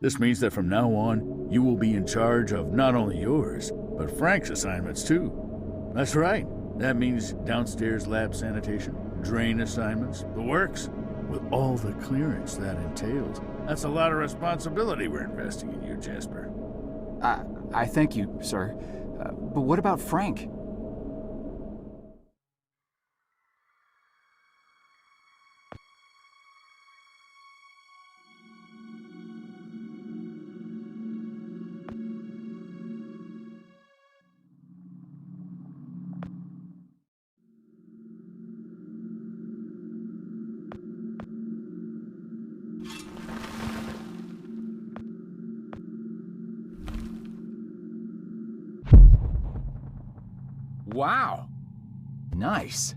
This means that from now on, you will be in charge of not only yours, but Frank's assignments too. That's right. That means downstairs lab sanitation, drain assignments, the works, with all the clearance that entails. That's a lot of responsibility we're investing in you, Jasper. I thank you, sir. But what about Frank? Wow. Nice.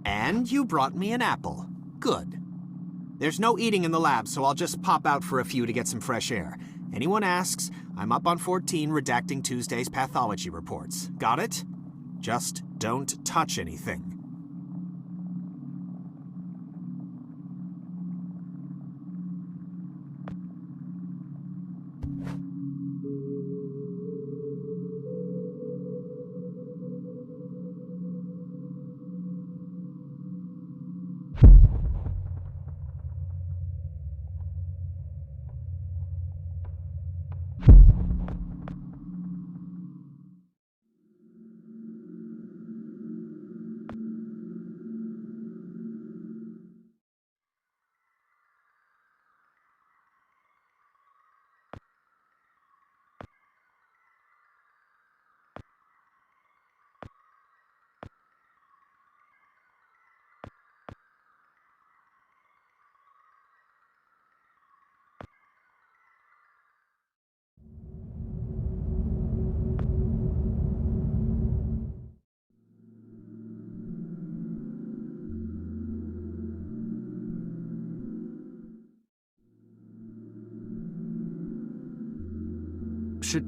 And you brought me an apple. Good. There's no eating in the lab, so I'll just pop out for a few to get some fresh air. Anyone asks, I'm up on 14 redacting Tuesday's pathology reports. Got it? Just don't touch anything.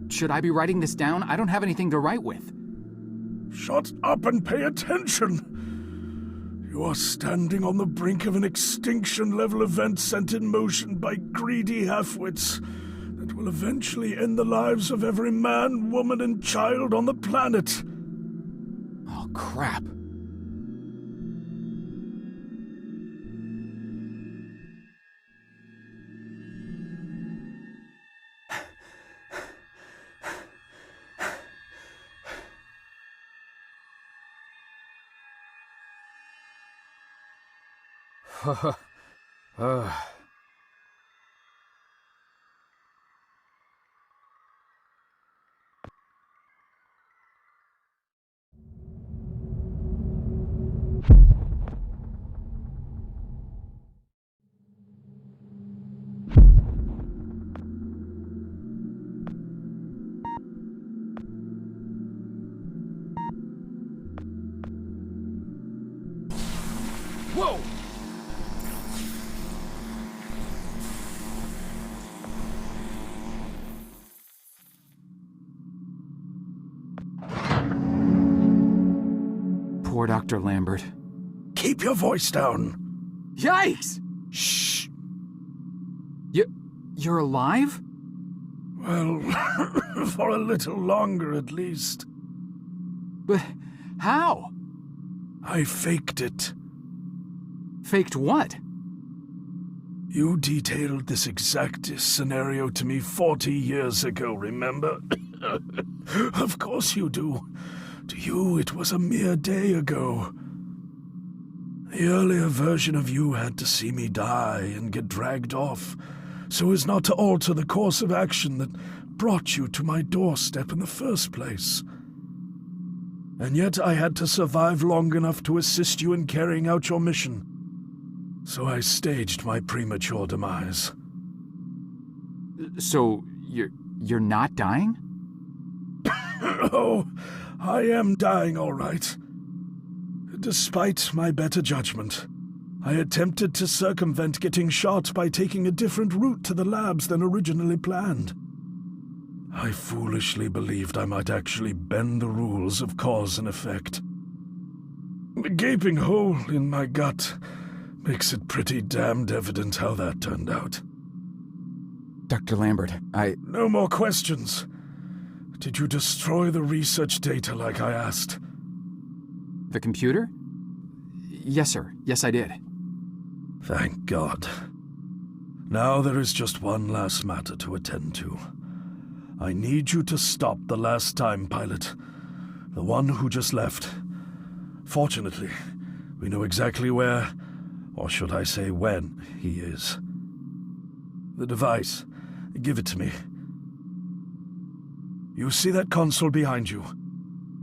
Should I be writing this down? I don't have anything to write with. Shut up and pay attention! You are standing on the brink of an extinction-level event sent in motion by greedy half-wits that will eventually end the lives of every man, woman, and child on the planet. Oh, crap. Whoa! Poor Dr. Lambert. Keep your voice down. Yikes! Shh. You're alive? Well, for a little longer at least. But how? I faked it. Faked what? You detailed this exact scenario to me 40 years ago, remember? Of course you do. To you, it was a mere day ago. The earlier version of you had to see me die and get dragged off, so as not to alter the course of action that brought you to my doorstep in the first place. And yet I had to survive long enough to assist you in carrying out your mission. So I staged my premature demise. So, you're not dying? Oh, I am dying all right. Despite my better judgment, I attempted to circumvent getting shot by taking a different route to the labs than originally planned. I foolishly believed I might actually bend the rules of cause and effect. The gaping hole in my gut makes it pretty damned evident how that turned out. Dr. Lambert, No more questions. Did you destroy the research data like I asked? The computer? Yes, sir. Yes, I did. Thank God. Now there is just one last matter to attend to. I need you to stop the last time pilot. The one who just left. Fortunately, we know exactly where, or should I say when, he is. The device. Give it to me. You see that console behind you?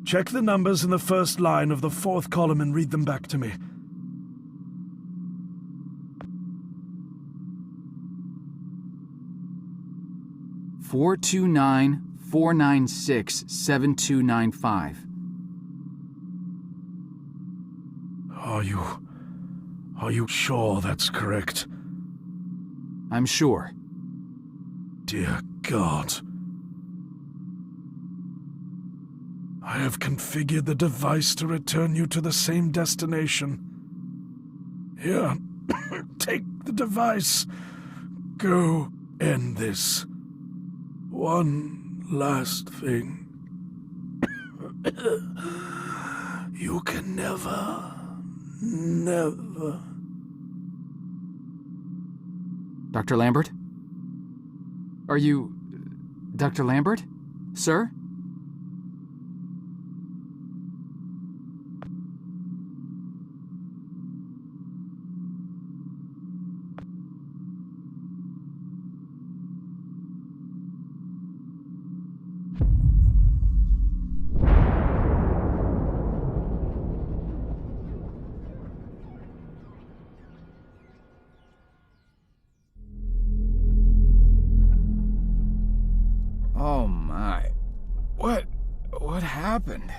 Check the numbers in the first line of the fourth column and read them back to me. $429-496-7295. Are you sure that's correct? I'm sure. Dear God. I have configured the device to return you to the same destination. Here, take the device. Go end this. One last thing. You can never... Dr. Lambert? Are you... Dr. Lambert? Sir? Oh my. What happened?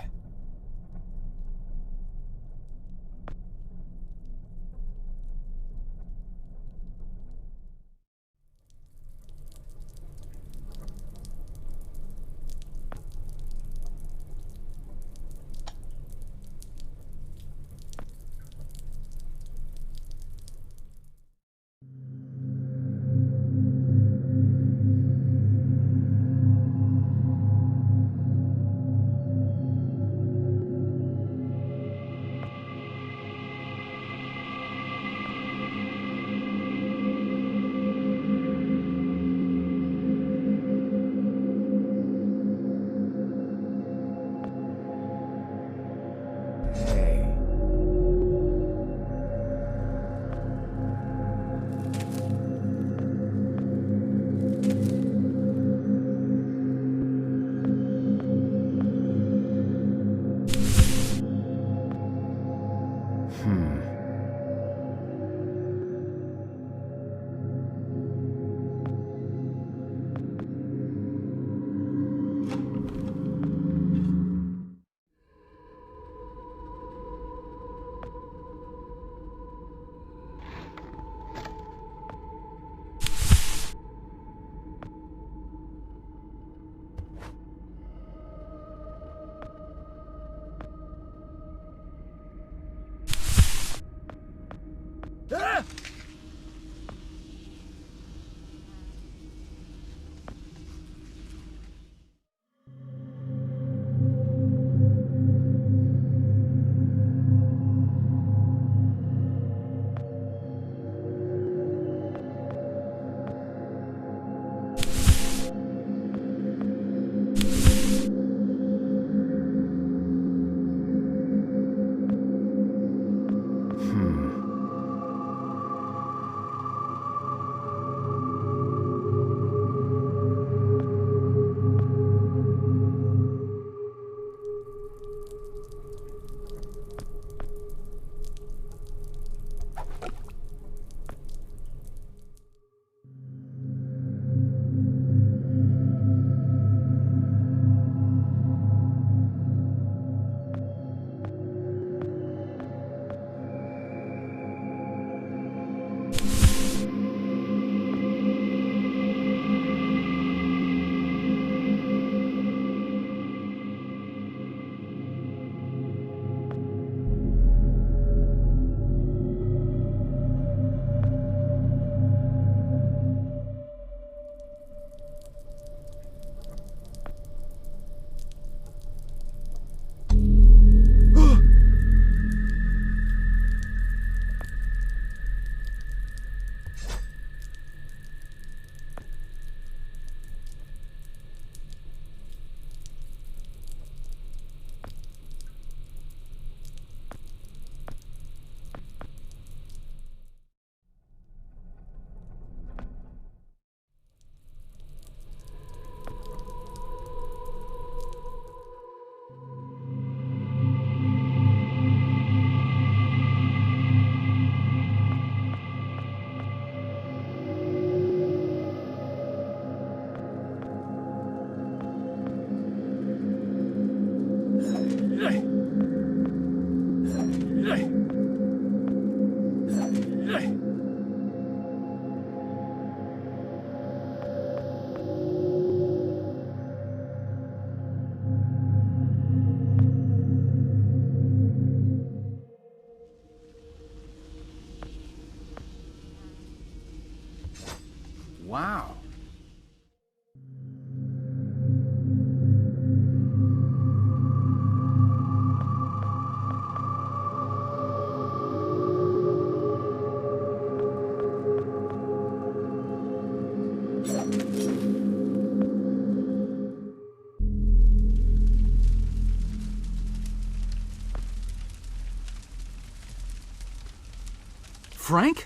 Frank?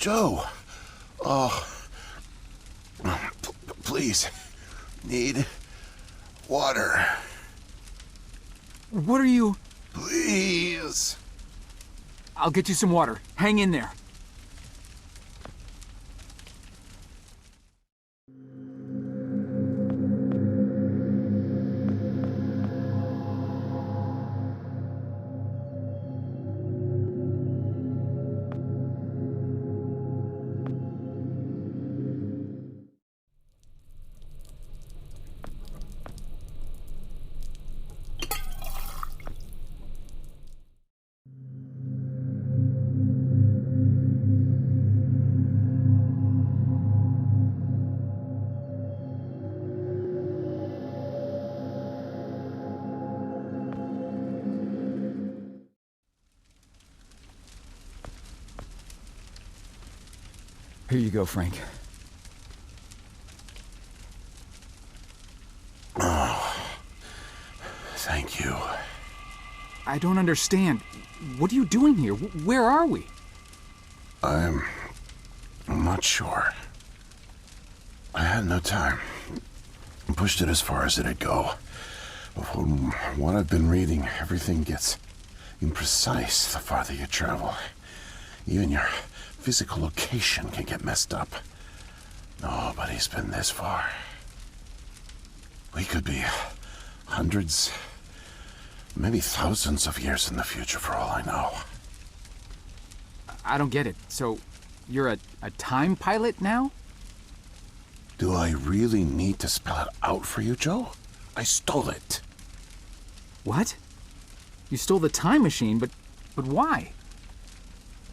Joe! Oh. Please. Need water. What are you... Please. I'll get you some water. Hang in there. Here you go, Frank. Oh. Thank you. I don't understand. What are you doing here? Where are we? I'm not sure. I had no time. I pushed it as far as it'd go. But from what I've been reading, everything gets imprecise the farther you travel. Even your physical location can get messed up. Nobody's been this far. We could be hundreds, maybe thousands of years in the future for all I know. I don't get it. So, you're a time pilot now? Do I really need to spell it out for you, Joe? I stole it. What? You stole the time machine, but why?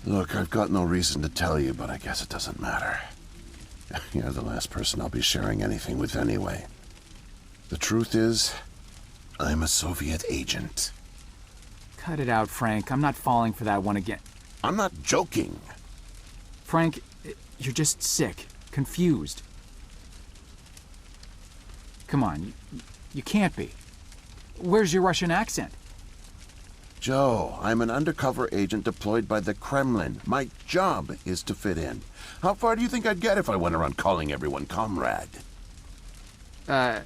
Look, I've got no reason to tell you, but I guess it doesn't matter. You're the last person I'll be sharing anything with anyway. The truth is, I'm a Soviet agent. Cut it out, Frank. I'm not falling for that one again. I'm not joking. Frank, you're just sick, confused. Come on, you can't be. Where's your Russian accent? Joe, I'm an undercover agent deployed by the Kremlin. My job is to fit in. How far do you think I'd get if I went around calling everyone comrade? My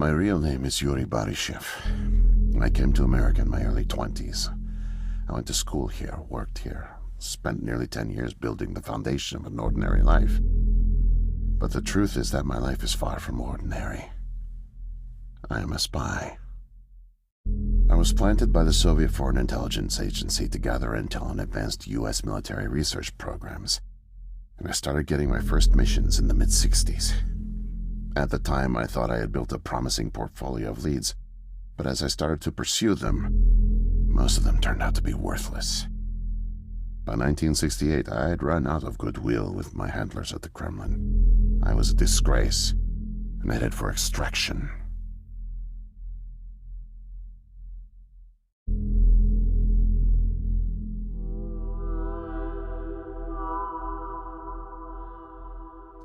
real name is Yuri Barishev. I came to America in my early 20s. I went to school here, worked here, spent nearly 10 years building the foundation of an ordinary life. But the truth is that my life is far from ordinary. I am a spy. I was planted by the Soviet Foreign Intelligence Agency to gather intel on advanced U.S. military research programs, and I started getting my first missions in the mid-60s. At the time, I thought I had built a promising portfolio of leads, but as I started to pursue them, most of them turned out to be worthless. By 1968, I had run out of goodwill with my handlers at the Kremlin. I was a disgrace, and headed for extraction.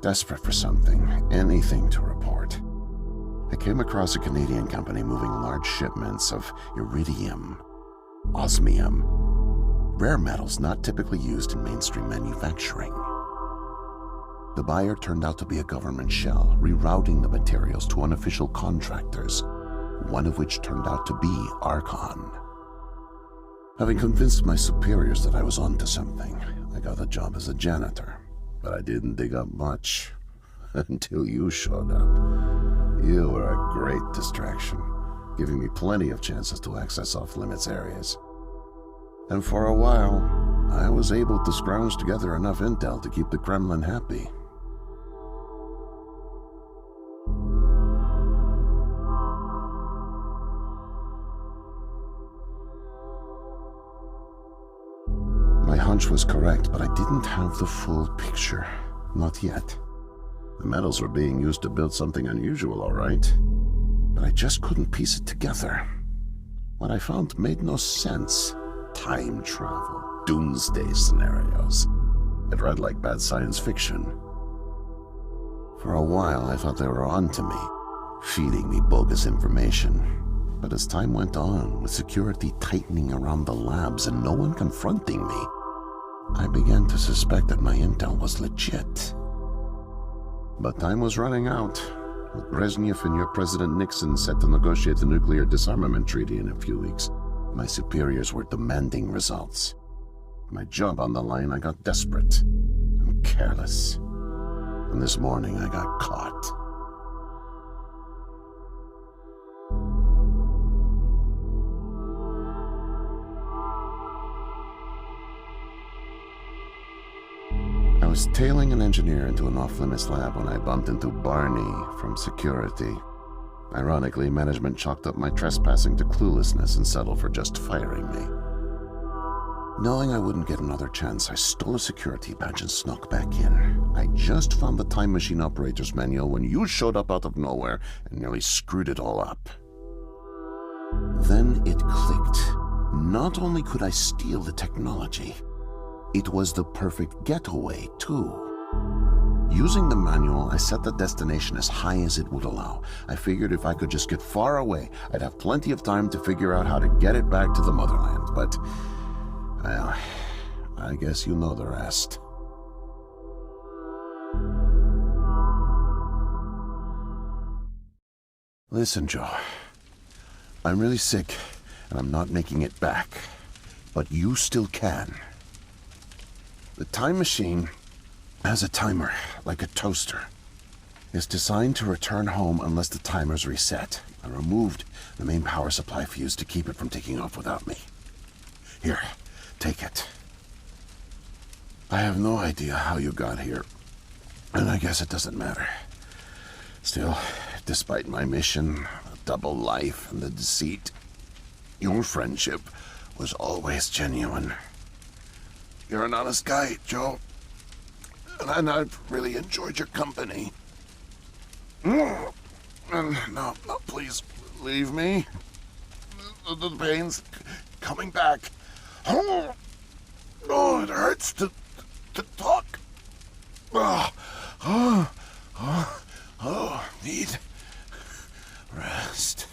Desperate for something, anything to report, I came across a Canadian company moving large shipments of iridium, osmium, rare metals not typically used in mainstream manufacturing. The buyer turned out to be a government shell, rerouting the materials to unofficial contractors, one of which turned out to be Archon. Having convinced my superiors that I was onto something, I got a job as a janitor, but I didn't dig up much until you showed up. You were a great distraction, giving me plenty of chances to access off-limits areas. And for a while, I was able to scrounge together enough intel to keep the Kremlin happy. My hunch was correct, but I didn't have the full picture. Not yet. The metals were being used to build something unusual, all right. But I just couldn't piece it together. What I found made no sense. Time travel, doomsday scenarios. It read like bad science fiction. For a while, I thought they were on to me, feeding me bogus information. But as time went on, with security tightening around the labs and no one confronting me, I began to suspect that my intel was legit. But time was running out, with Brezhnev and your President Nixon set to negotiate the nuclear disarmament treaty in a few weeks. My superiors were demanding results. My job on the line, I got desperate and careless. And this morning I got caught. I was tailing an engineer into an off-limits lab when I bumped into Barney from security. Ironically, management chalked up my trespassing to cluelessness and settled for just firing me. Knowing I wouldn't get another chance, I stole a security badge and snuck back in. I just found the time machine operator's manual when you showed up out of nowhere and nearly screwed it all up. Then it clicked. Not only could I steal the technology, it was the perfect getaway, too. Using the manual, I set the destination as high as it would allow. I figured if I could just get far away, I'd have plenty of time to figure out how to get it back to the motherland. But, well, I guess you know the rest. Listen, Joe. I'm really sick, and I'm not making it back. But you still can. The time machine has a timer, like a toaster. It's designed to return home unless the timer's reset. I removed the main power supply fuse to keep it from taking off without me. Here, take it. I have no idea how you got here, and I guess it doesn't matter. Still, despite my mission, a double life, and the deceit, your friendship was always genuine. You're an honest guy, Joe. And I've really enjoyed your company. And no, please, leave me. The pain's coming back. Oh, it hurts to talk. Need rest.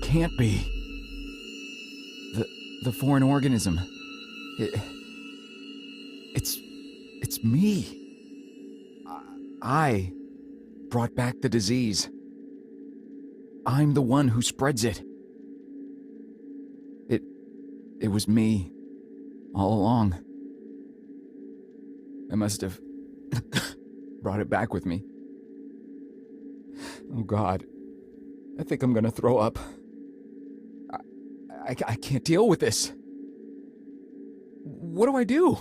Can't be. The foreign organism. It's me. I brought back the disease. I'm the one who spreads it. It was me all along. I must have brought it back with me. Oh God, I think I'm gonna throw up. I can't deal with this. What do I do?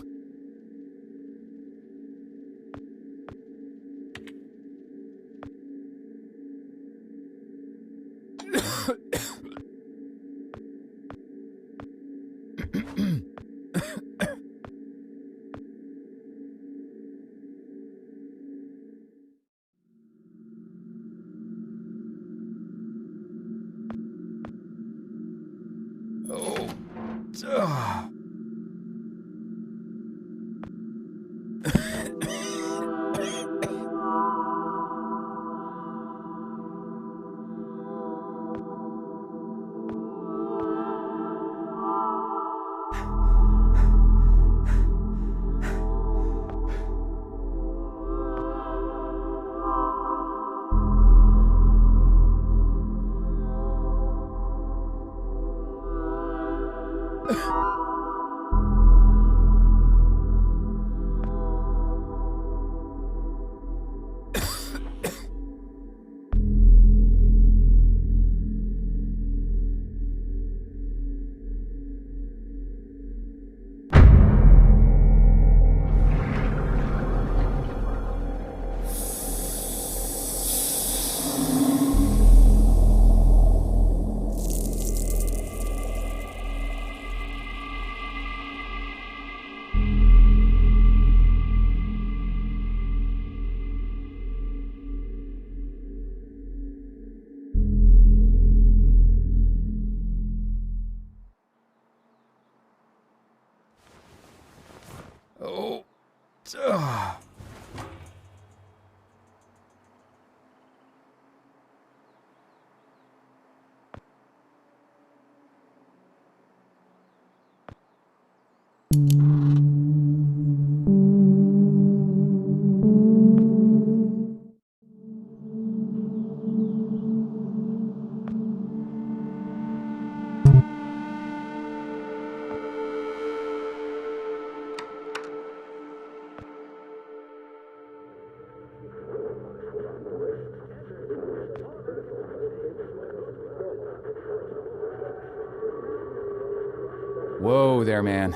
Whoa there, man.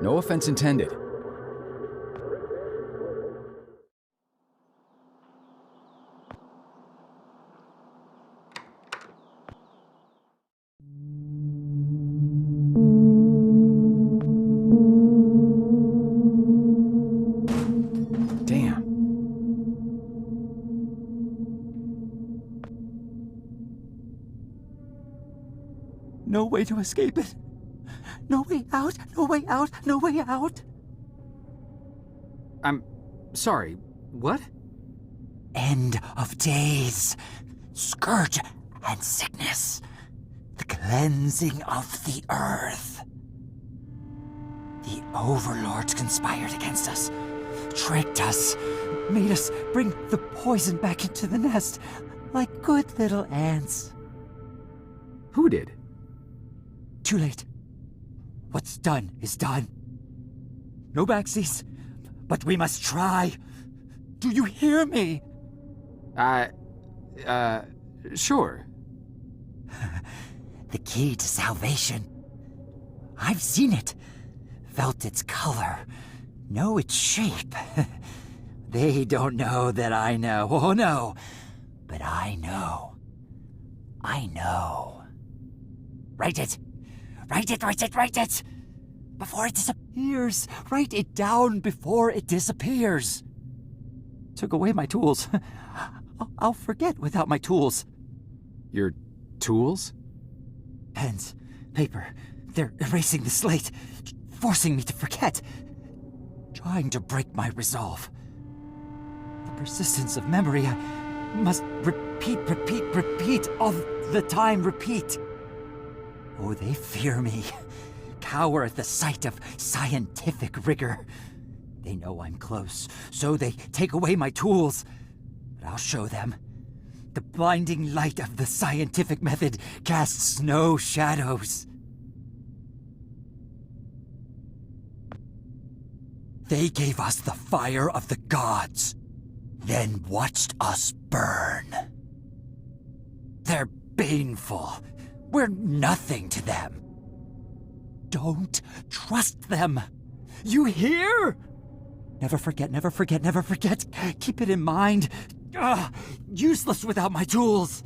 No offense intended. Damn. No way to escape it. No way out, no way out, no way out. I'm sorry, what? End of days. Scourge and sickness. The cleansing of the earth. The overlords conspired against us. Tricked us. Made us bring the poison back into the nest. Like good little ants. Who did? Too late. What's done is done. No backsies, but we must try. Do you hear me? Sure. The key to salvation. I've seen it, felt its color, know its shape. They don't know that I know. Oh no, but I know. I know. Write it. Write it, write it, write it! Before it disappears! Write it down before it disappears! Took away my tools. I'll forget without my tools. Your tools? Pens, paper, they're erasing the slate, forcing me to forget. Trying to break my resolve. The persistence of memory, I must repeat all the time, repeat. Oh, they fear me, cower at the sight of scientific rigor. They know I'm close, so they take away my tools. But I'll show them. The blinding light of the scientific method casts no shadows. They gave us the fire of the gods, then watched us burn. They're baneful. We're nothing to them. Don't trust them. You hear? Never forget, never forget, never forget. Keep it in mind. Useless without my tools.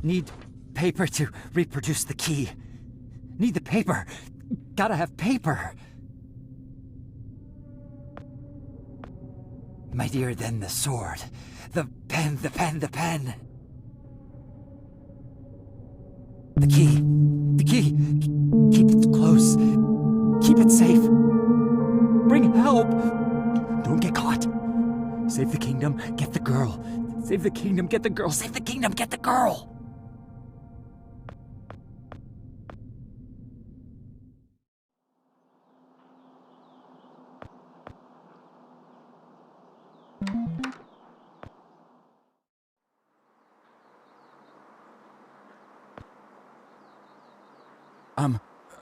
Need paper to reproduce the key. Need the paper. Gotta have paper. Mightier than the sword. The pen, the pen, the pen. The key. The key. Keep it close. Keep it safe. Bring help. Don't get caught. Save the kingdom, get the girl. Save the kingdom, get the girl. Save the kingdom, get the girl.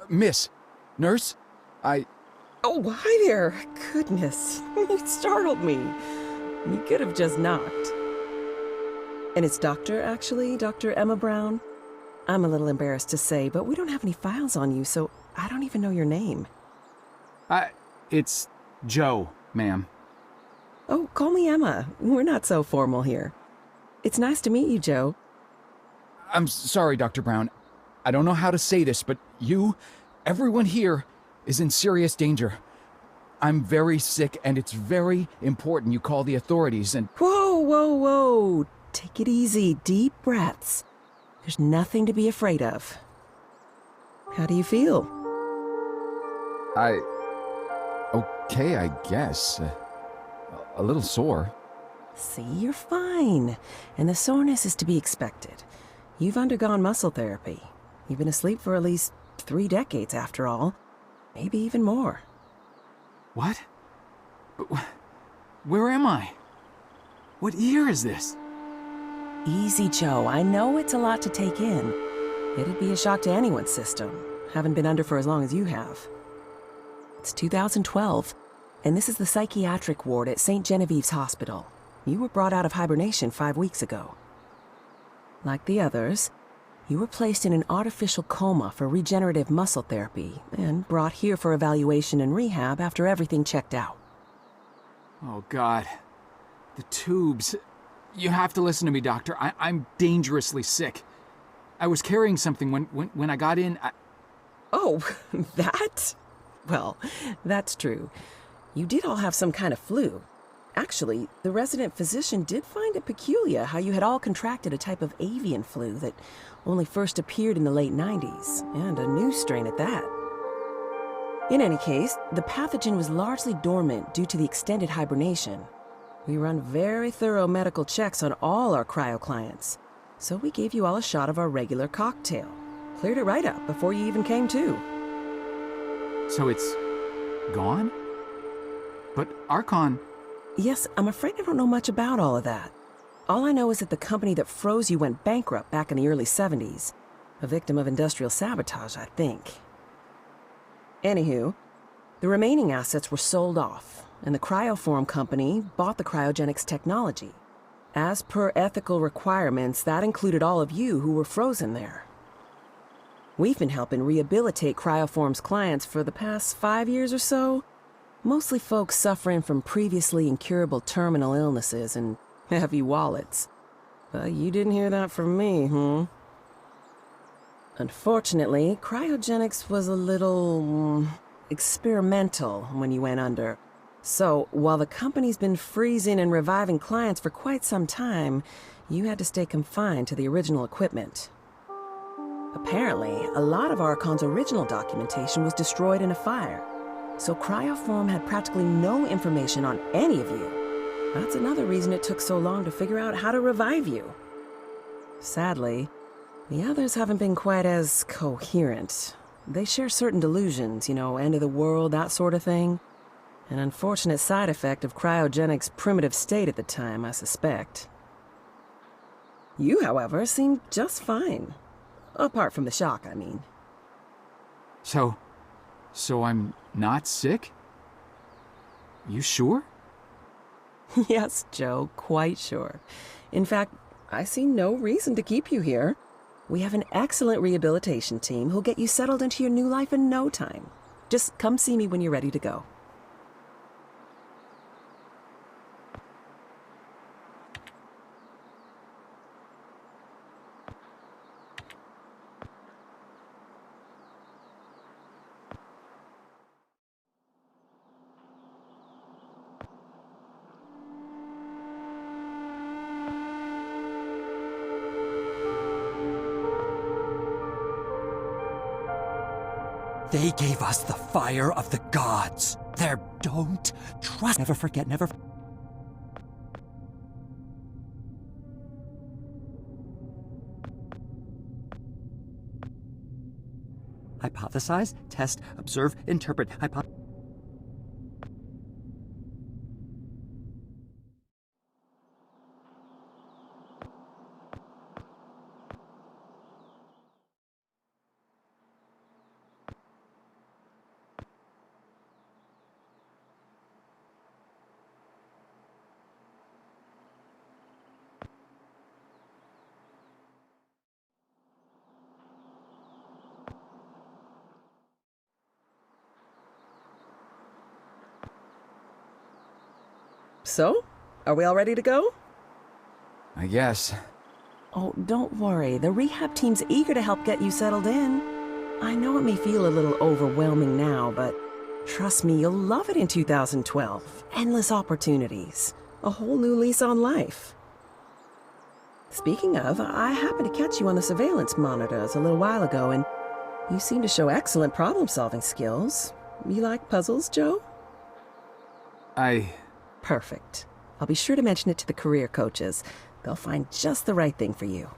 Miss, nurse, Oh, hi there. Goodness, you startled me. You could have just knocked. And it's actually, Dr. Emma Brown. I'm a little embarrassed to say, but we don't have any files on you, so I don't even know your name. it's Joe, ma'am. Oh, call me Emma. We're not so formal here. It's nice to meet you, Joe. I'm sorry, Dr. Brown. I don't know how to say this, but everyone here is in serious danger. I'm very sick, and it's very important you call the authorities and— Whoa, whoa, whoa. Take it easy. Deep breaths. There's nothing to be afraid of. How do you feel? Okay, I guess. A little sore. See, you're fine. And the soreness is to be expected. You've undergone muscle therapy. You've been asleep for at least 3 decades, after all. Maybe even more. What? Where am I? What year is this? Easy, Joe. I know it's a lot to take in. It'd be a shock to anyone's system, having been under for as long as you have. It's 2012, and this is the psychiatric ward at St. Genevieve's Hospital. You were brought out of hibernation 5 weeks ago. Like the others, you were placed in an artificial coma for regenerative muscle therapy and brought here for evaluation and rehab after everything checked out. Oh, God. The tubes. You have to listen to me, Doctor. I'm dangerously sick. I was carrying something when I got in. Oh, that? Well, that's true. You did all have some kind of flu. Actually, the resident physician did find it peculiar how you had all contracted a type of avian flu that only first appeared in the late 90s, and a new strain at that. In any case, the pathogen was largely dormant due to the extended hibernation. We run very thorough medical checks on all our cryo clients, so we gave you all a shot of our regular cocktail. Cleared it right up before you even came to. So it's gone? But Archon— Yes, I'm afraid I don't know much about all of that. All I know is that the company that froze you went bankrupt back in the early 70s. A victim of industrial sabotage, I think. Anywho, The remaining assets were sold off, and the Cryoform Company bought the cryogenics technology. As per ethical requirements, that included all of you who were frozen there. We've been helping rehabilitate Cryoform's clients for the past 5 years or so, mostly folks suffering from previously incurable terminal illnesses and heavy wallets. But you didn't hear that from me, Unfortunately, cryogenics was a little experimental when you went under. So, while the company's been freezing and reviving clients for quite some time, you had to stay confined to the original equipment. Apparently, a lot of Archon's original documentation was destroyed in a fire, so Cryoform had practically no information on any of you. That's another reason it took so long to figure out how to revive you. Sadly, the others haven't been quite as coherent. They share certain delusions, end of the world, that sort of thing. An unfortunate side effect of cryogenics' primitive state at the time, I suspect. You, however, seem just fine. Apart from the shock, I mean. So I'm not sick? You sure? Yes, Joe, quite sure. In fact, I see no reason to keep you here. We have an excellent rehabilitation team who'll get you settled into your new life in no time. Just come see me when you're ready to go. They gave us the fire of the gods. Don't trust. Never forget, never. Hypothesize, test, observe, interpret. So, are we all ready to go? I guess. Oh, don't worry. The rehab team's eager to help get you settled in. I know it may feel a little overwhelming now, but trust me, you'll love it in 2012. Endless opportunities. A whole new lease on life. Speaking of, I happened to catch you on the surveillance monitors a little while ago, and you seem to show excellent problem-solving skills. You like puzzles, Joe? Perfect. I'll be sure to mention it to the career coaches. They'll find just the right thing for you.